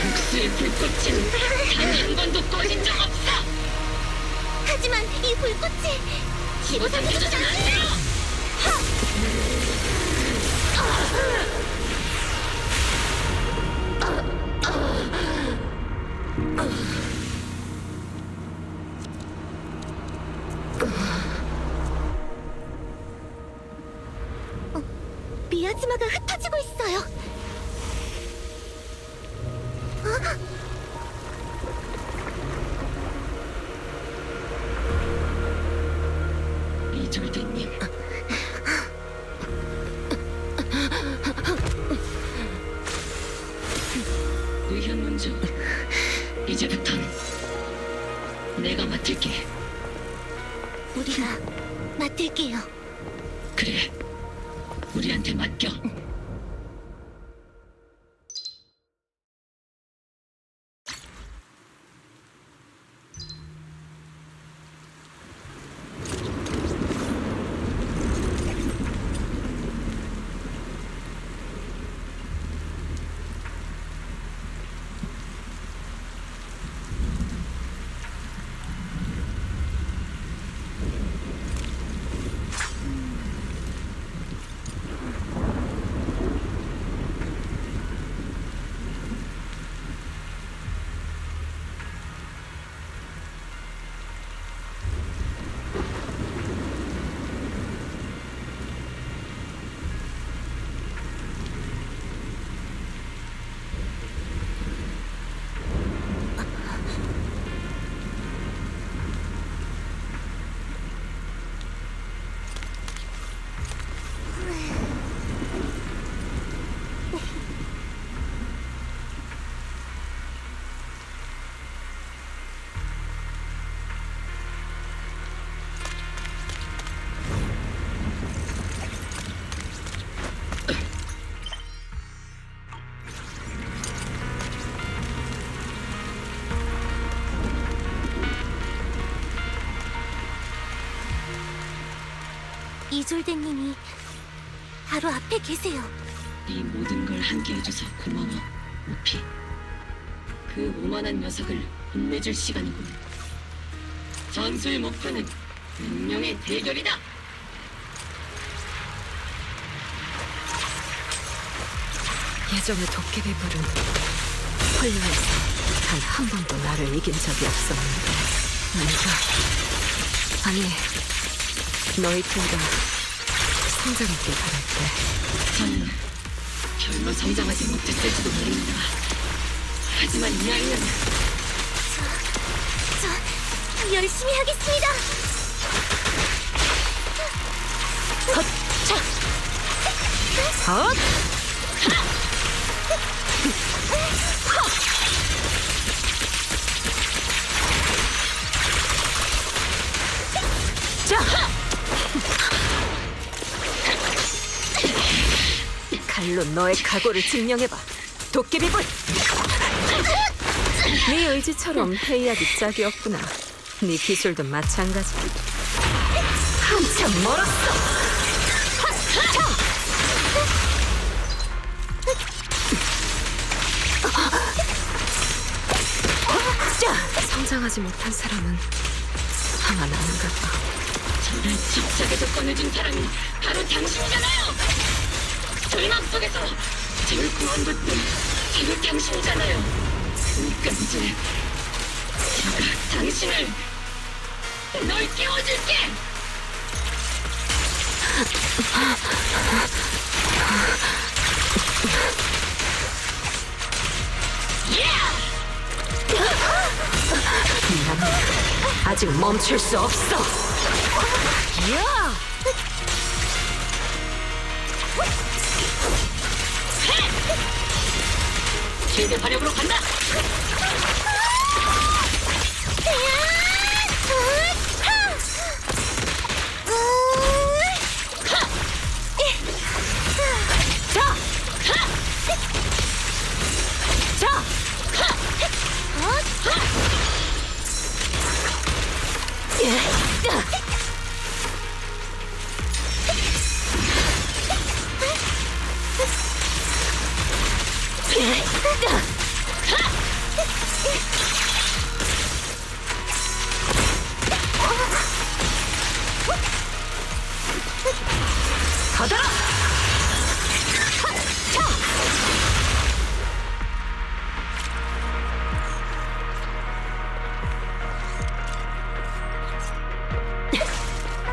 복수의 불꽃은 단 한 번도 꺼진 적 없어! 하지만 이 불꽃이 집어삼켜줘서는 안 돼요! 미아즈마가 흩어지고 있어요. 이졸대님. 의현 먼저. 이제부턴 내가 맡을게. 우리가 맡을게요. 그래. 우리한테 맡겨. 이졸대님이 바로 앞에 계세요. 이 모든 걸 함께 해줘서 고마워, 우피. 그 오만한 녀석을 혼내줄 시간이군. 전투의 목표는 운명의 대결이다! 예전의 도깨비불은 헐리에서 단 한 번도 나를 이긴 적이 없었는데 내가 아니 너희 둘 다 성장했길 바랄게. 저는 별로 성장하지 못했을지도 모릅니다. 하지만 이 아이는 저 열심히 하겠습니다. 헛! 자! 칼로 너의 각오를 증명해봐. 도깨비불! 네 의지처럼 회의하기 짝이었구나. 네 기술도 마찬가지. 한참 멀었어! 성장하지 못한 사람은 화가 나는가 봐. 저를 집착에서 꺼내준 사람이 바로 당신이잖아요! 절망 속에서 저를 구원받던 바로 당신이잖아요! 그러니까 이제 제가 당신을 널 깨워줄게! 나는 아직 멈출 수 없어. 야! 최대 화력으로 간다.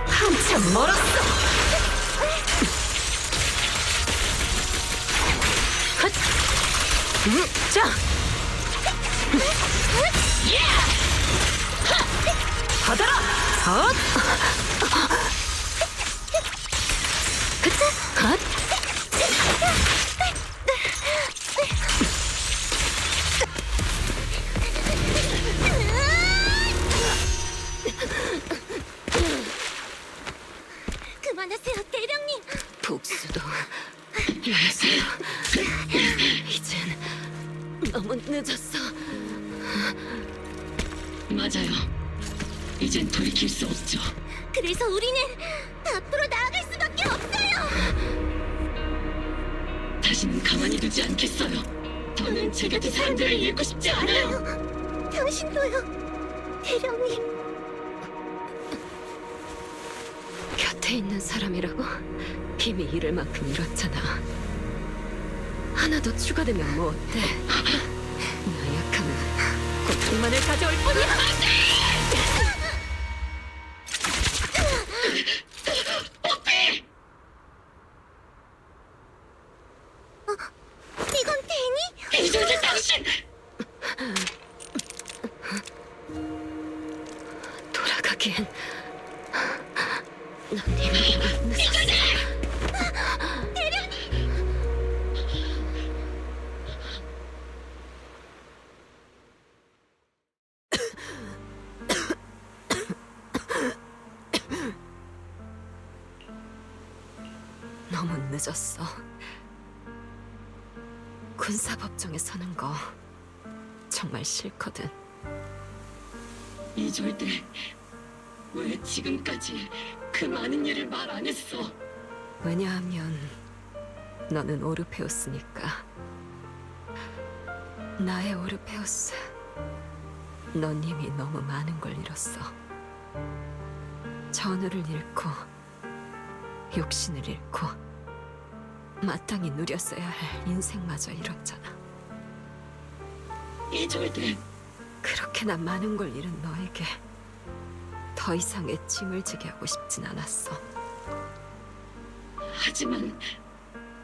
한참 멀었어. 자, 받아라. 헛. 헛. 그만하세요, 대령님. 복수도 용서도 이젠 너무 늦었어. 맞아요. 이젠 돌이킬 수 없죠. 그래서 우리는 앞으로 나아갈 수밖에 없어요. 다시는 가만히 두지 않겠어요. 더는 제 곁에 사람들을 잃고 싶지 않아요. 당신도요, 대령님. 곁에 있는 사람이라고? 이미 잃을 만큼 잃었잖아. 하나 더 추가되면 뭐 어때? 나약함은 고통만을 가져올 뿐이야. 이건 데니? 이전에 당신! 돌아가기엔 넌 이미 늦었어. 너무 늦었어. 군사법정에 서는 거 정말 싫거든. 이졸들, 왜 지금까지 그 많은 일을 말 안 했어? 왜냐하면 너는 오르페우스니까. 나의 오르페우스, 넌 이미 너무 많은 걸 잃었어. 전우를 잃고 욕신을 잃고 마땅히 누렸어야 할 인생마저 잃었잖아. 이졸들, 그렇게나 많은 걸 잃은 너에게 더 이상의 짐을 지게 하고 싶진 않았어. 하지만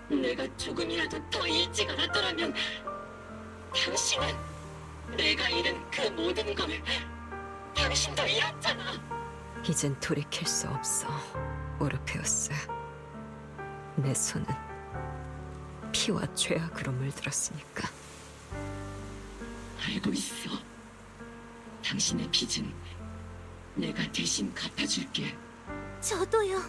내가 조금이라도 더 일찍 알았더라면 당신은 내가 잃은 그 모든 걸 당신도 잃었잖아. 이젠 돌이킬 수 없어, 오르페우스. 내 손은 피와 죄악으로 물들었으니까. 알고 있어. 당신의 빚은 내가 대신 갚아줄게. 저도요.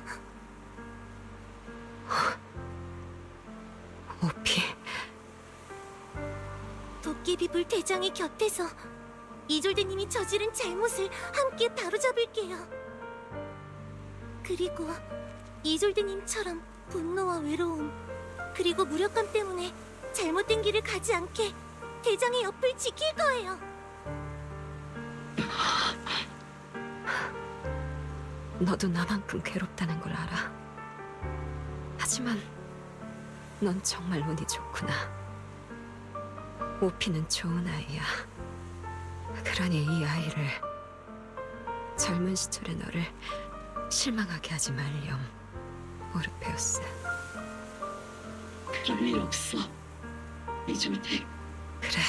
오피, 도깨비불 대장의 곁에서 이졸드님이 저지른 잘못을 함께 바로잡을게요. 그리고 이졸드님처럼 분노와 외로움, 그리고 무력감 때문에 잘못된 길을 가지 않게 대장의 옆을 지킬 거예요. 너도 나만큼 괴롭다는 걸 알아. 하지만 넌 정말 운이 좋구나. 오피는 좋은 아이야. 그러니 이 아이를, 젊은 시절의 너를 실망하게 하지 말렴, 오르페우스. 그럴 일 없어, 이졸들. 그래,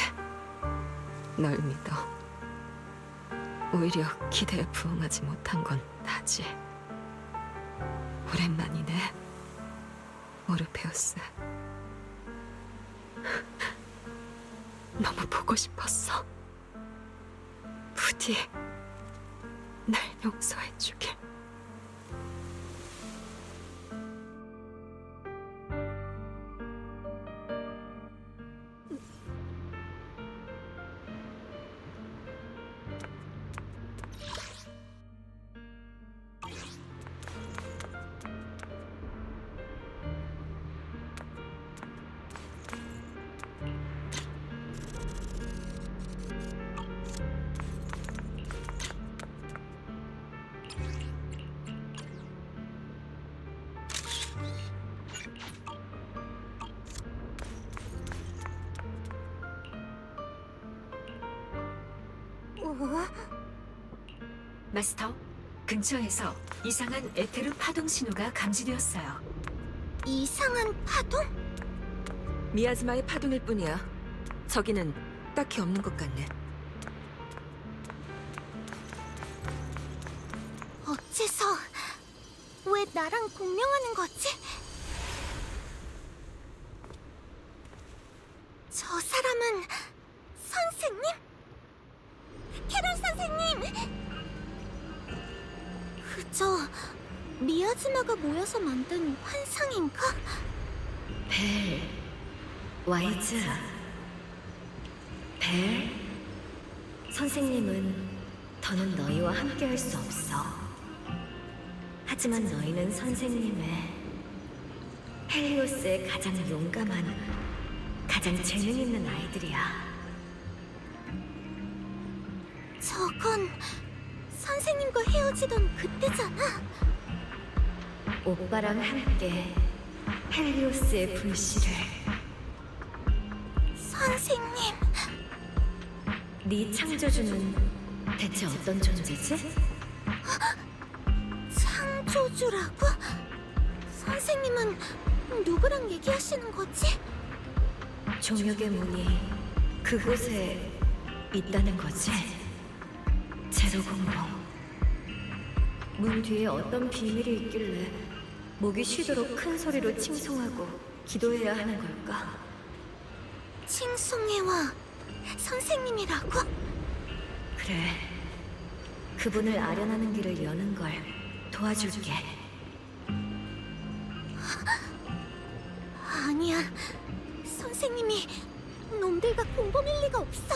널 믿어. 오히려 기대에 부응하지 못한 건 나지. 오랜만이네. 오르페우스. 너무 보고 싶었어. 부디 날 용서해주길. 마스터, 근처에서 이상한 에테르 파동 신호가 감지되었어요. 이상한 파동? 미아즈마의 파동일 뿐이야. 저기는 딱히 없는 것 같네. 어째서 왜 나랑 공명하는 거지? 저 사람은 선생님? 캐럴 선생님! 그저 미아즈마가 모여서 만든 환상인가? 벨, 와이즈, 벨, 선생님은 더는 너희와 함께할 수 없어. 하지만 너희는 선생님의 헬리오스의 가장 용감한, 가장 재능 있는 아이들이야. 저건 선생님과 헤어지던 그때잖아. 오빠랑 함께 헬리오스의 불씨를. 선생님, 네 창조주는 대체 어떤 존재지? 창조주라고? 선생님은 누구랑 얘기하시는 거지? 종역의 문이 그곳에 있다는 거지? 제로공동. 문 뒤에 어떤 비밀이 있길래 목이 쉬도록 큰 소리로 칭송하고 기도해야 하는 걸까? 칭송해와 선생님이라고? 그래, 그분을 아련하는 길을 여는 걸 도와줄게. 아니야, 선생님이 놈들과 공범일 리가 없어.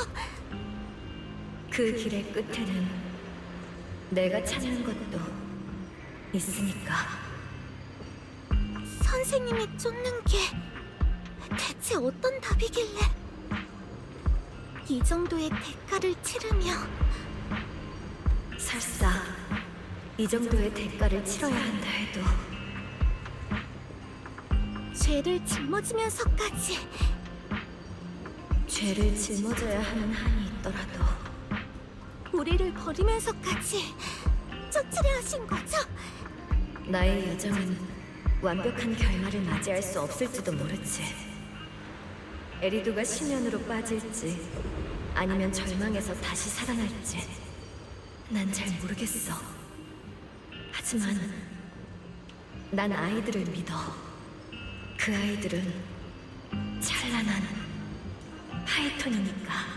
그 길의 끝에는 내가 찾는 것도 있으니까. 선생님이 쫓는 게 대체 어떤 답이길래? 이 정도의 대가를 치르며 설사 이 정도의 대가를 치러야 한다 해도 죄를 짊어지면서까지. 죄를 짊어져야 하는 한이 있더라도 우리를 버리면서까지 쫓으려 하신 거죠? 나의 여정은 완벽한 결말을 맞이할 수 없을지도 모르지. 에리두가 심연으로 빠질지 아니면 절망에서 다시 살아날지 난 잘 모르겠어. 하지만 난 아이들을 믿어. 그 아이들은 찬란한 파이톤이니까.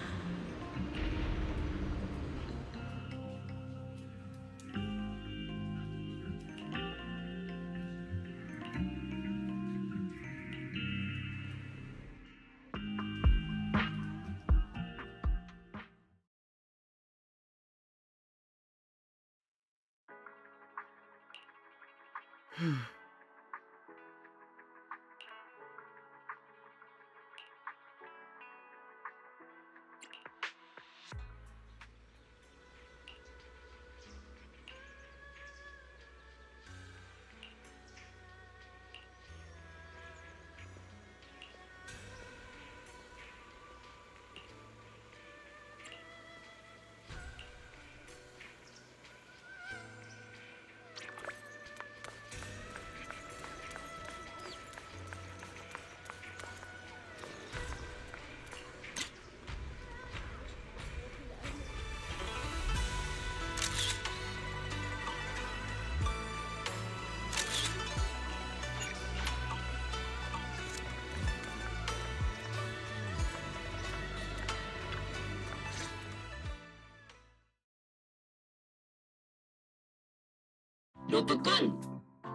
로프꾼!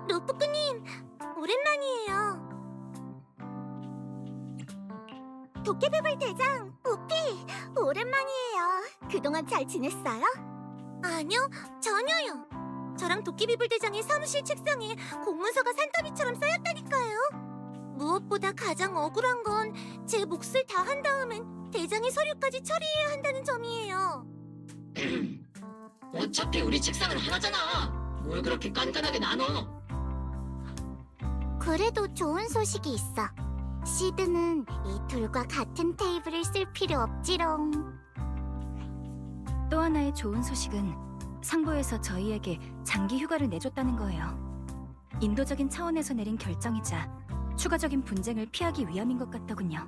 로프꾸님, 오랜만이에요. 도깨비불 대장, 우피, 오랜만이에요. 그동안 잘 지냈어요? 아니요, 전혀요. 저랑 도깨비불 대장의 사무실 책상에 공문서가 산더미처럼 쌓였다니까요. 무엇보다 가장 억울한 건 제 몫을 다 한 다음엔 대장의 서류까지 처리해야 한다는 점이에요. 어차피 우리 책상은 하나잖아. 뭘 그렇게 깐깐하게 나눠? 그래도 좋은 소식이 있어. 시드는 이 둘과 같은 테이블을 쓸 필요 없지롱. 또 하나의 좋은 소식은 상부에서 저희에게 장기 휴가를 내줬다는 거예요. 인도적인 차원에서 내린 결정이자 추가적인 분쟁을 피하기 위함인 것 같더군요.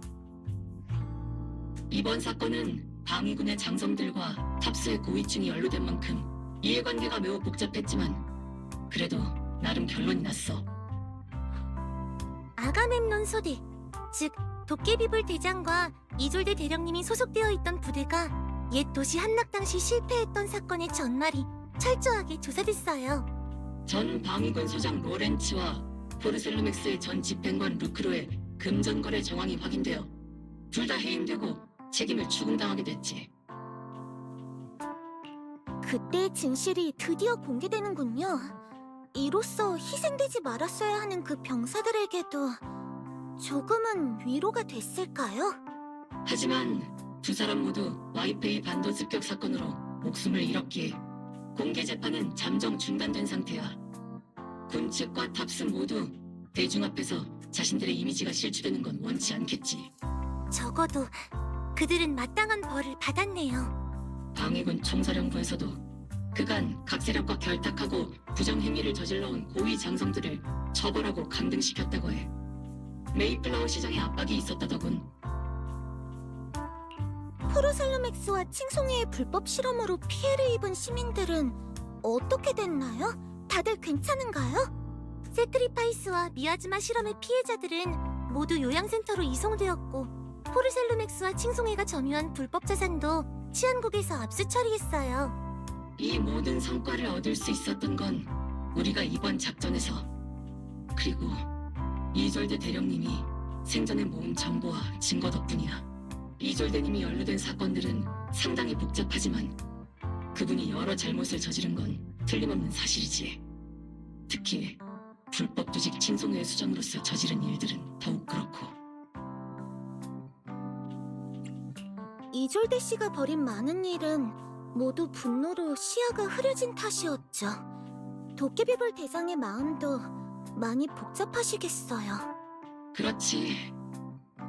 이번 사건은 방위군의 장성들과 탑스의 고위층이 연루된 만큼 이해관계가 매우 복잡했지만 그래도 나름 결론이 났어. 아가멤논 소대, 즉 도깨비불 대장과 이졸대 대령님이 소속되어 있던 부대가 옛 도시 함락 당시 실패했던 사건의 전말이 철저하게 조사됐어요. 전 방위군 소장 로렌츠와 포르셀루맥스의 전 집행관 루크로의 금전거래 정황이 확인되어 둘 다 해임되고 책임을 추궁당하게 됐지. 그때의 진실이 드디어 공개되는군요. 이로써 희생되지 말았어야 하는 그 병사들에게도 조금은 위로가 됐을까요? 하지만 두 사람 모두 와이페이 반도 습격 사건으로 목숨을 잃었기에 공개 재판은 잠정 중단된 상태야. 군 측과 탑스 모두 대중 앞에서 자신들의 이미지가 실추되는 건 원치 않겠지. 적어도 그들은 마땅한 벌을 받았네요. 방위군 총사령부에서도 그간 각 세력과 결탁하고 부정행위를 저질러온 고위 장성들을 처벌하고 강등시켰다고 해. 메이플라워 시장에 압박이 있었다더군. 포르셀루맥스와 칭송회의 불법 실험으로 피해를 입은 시민들은 어떻게 됐나요? 다들 괜찮은가요? 세크리파이스와 미아즈마 실험의 피해자들은 모두 요양센터로 이송되었고 포르셀루맥스와 칭송회가 점유한 불법 자산도 치안국에서 압수 처리했어요. 이 모든 성과를 얻을 수 있었던 건 우리가 이번 작전에서, 그리고 이졸대 대령님이 생전에 모은 정보와 증거 덕분이야. 이졸대님이 연루된 사건들은 상당히 복잡하지만 그분이 여러 잘못을 저지른 건 틀림없는 사실이지. 특히 불법 조직 칭송회 수장으로서 저지른 일들은 더욱 그렇고. 이졸대 씨가 벌인 많은 일은 모두 분노로 시야가 흐려진 탓이었죠. 도깨비불 대장의 마음도 많이 복잡하시겠어요. 그렇지.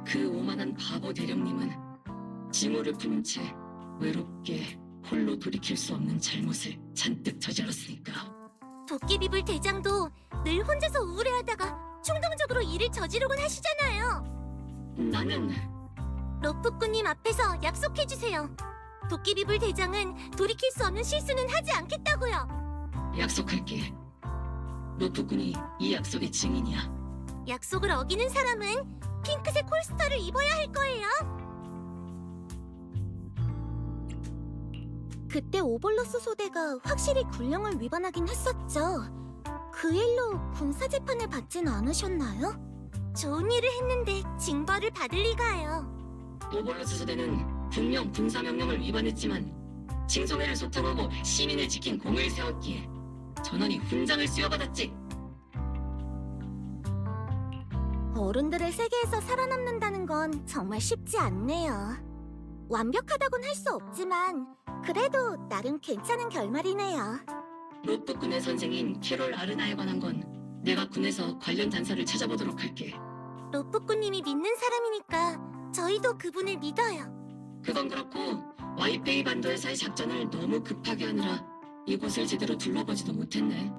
그 오만한 바보 대령님은 증오를 품은 채 외롭게 홀로 돌이킬 수 없는 잘못을 잔뜩 저질렀으니까. 도깨비불 대장도 늘 혼자서 우울해하다가 충동적으로 일을 저지르곤 하시잖아요. 나는 로프꾸님 앞에서 약속해주세요. 도깨비불 대장은 돌이킬 수 없는 실수는 하지 않겠다고요. 약속할게. 로프군이 이 약속의 증인이야. 약속을 어기는 사람은 핑크색 홀스터를 입어야 할 거예요. 그때 오볼로스 소대가 확실히 군령을 위반하긴 했었죠. 그 일로 군사재판을 받진 않으셨나요? 좋은 일을 했는데 징벌을 받을 리가요. 오볼로스 소대는 분명 군사명령을 위반했지만 칭송회를 소탕하고 시민을 지킨 공을 세웠기에 전원이 훈장을 수여받았지. 어른들의 세계에서 살아남는다는 건 정말 쉽지 않네요. 완벽하다곤 할 수 없지만 그래도 나름 괜찮은 결말이네요. 로프군의 선생인 캐롤 아르나에 관한 건 내가 군에서 관련 단서를 찾아보도록 할게. 로프꾸님이 믿는 사람이니까 저희도 그분을 믿어요. 그건 그렇고 와이페이 반도에서의 작전을 너무 급하게 하느라 이곳을 제대로 둘러보지도 못했네.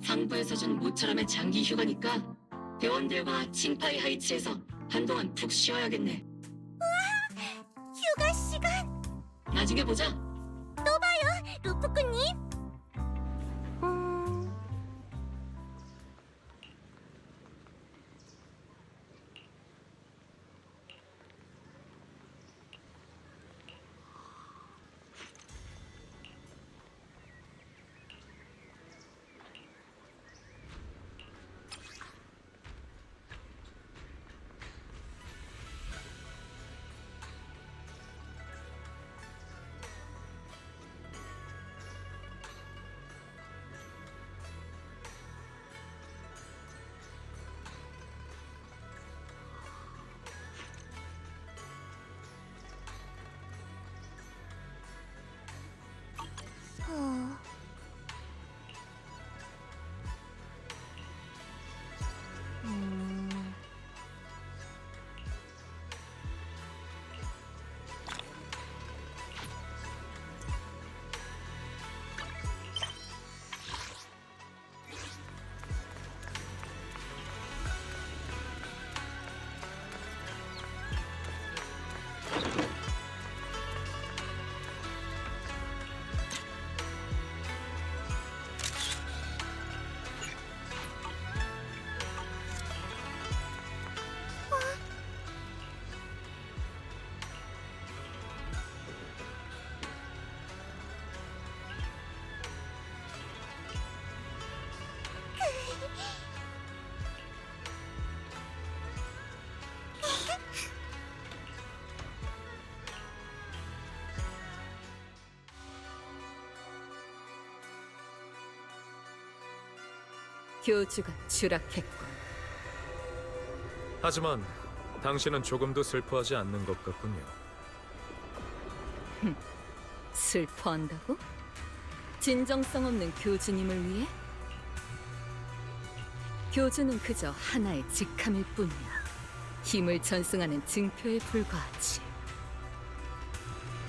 상부에서 준 모처럼의 장기 휴가니까 대원들과 칭파이 하이츠에서 한동안 푹 쉬어야겠네. 휴가 시간! 나중에 보자. 또 봐요, 로프꾸님! 어... 음... 교주가 추락했군. 하지만 당신은 조금도 슬퍼하지 않는 것 같군요. 슬퍼한다고? 진정성 없는 교주님을 위해? 교주는 그저 하나의 직함일 뿐이야. 힘을 전승하는 증표에 불과하지.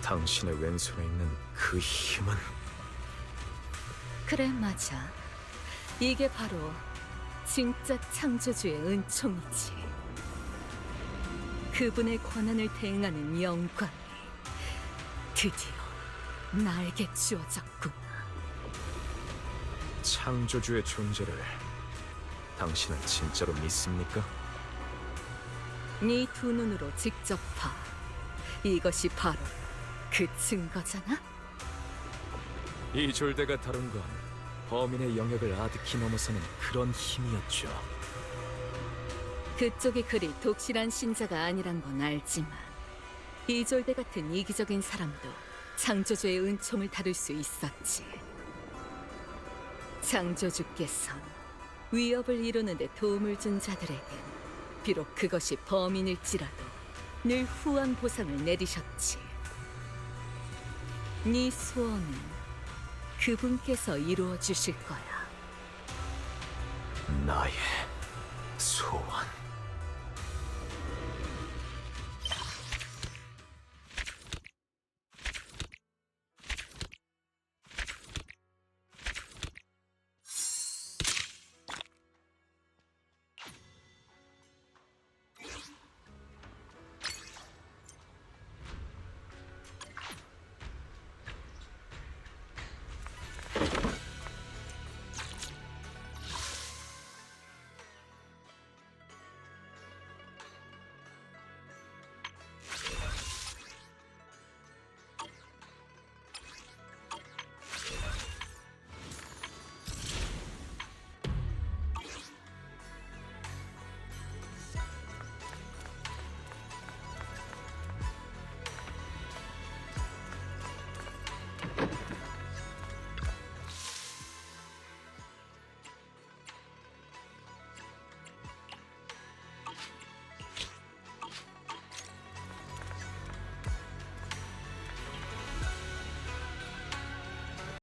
당신의 왼손에 있는 그 힘은 그래, 맞아. 이게 바로 진짜 창조주의 은총이지. 그분의 권한을 대행하는 영광이 드디어 나에게 주어졌구나. 창조주의 존재를 당신은 진짜로 믿습니까? 네 두 눈으로 직접 봐. 이것이 바로 그 증거잖아. 이 졸대가 다룬 건 범인의 영역을 아득히 넘어서는 그런 힘이었죠. 그쪽이 그리 독실한 신자가 아니란 건 알지만 이졸대 같은 이기적인 사람도 창조주의 은총을 다룰 수 있었지. 창조주께선 위협을 이루는 데 도움을 준 자들에겐 비록 그것이 범인일지라도 늘 후한 보상을 내리셨지. 네 소원은 그분께서 이루어 주실 거야. 나의 소원.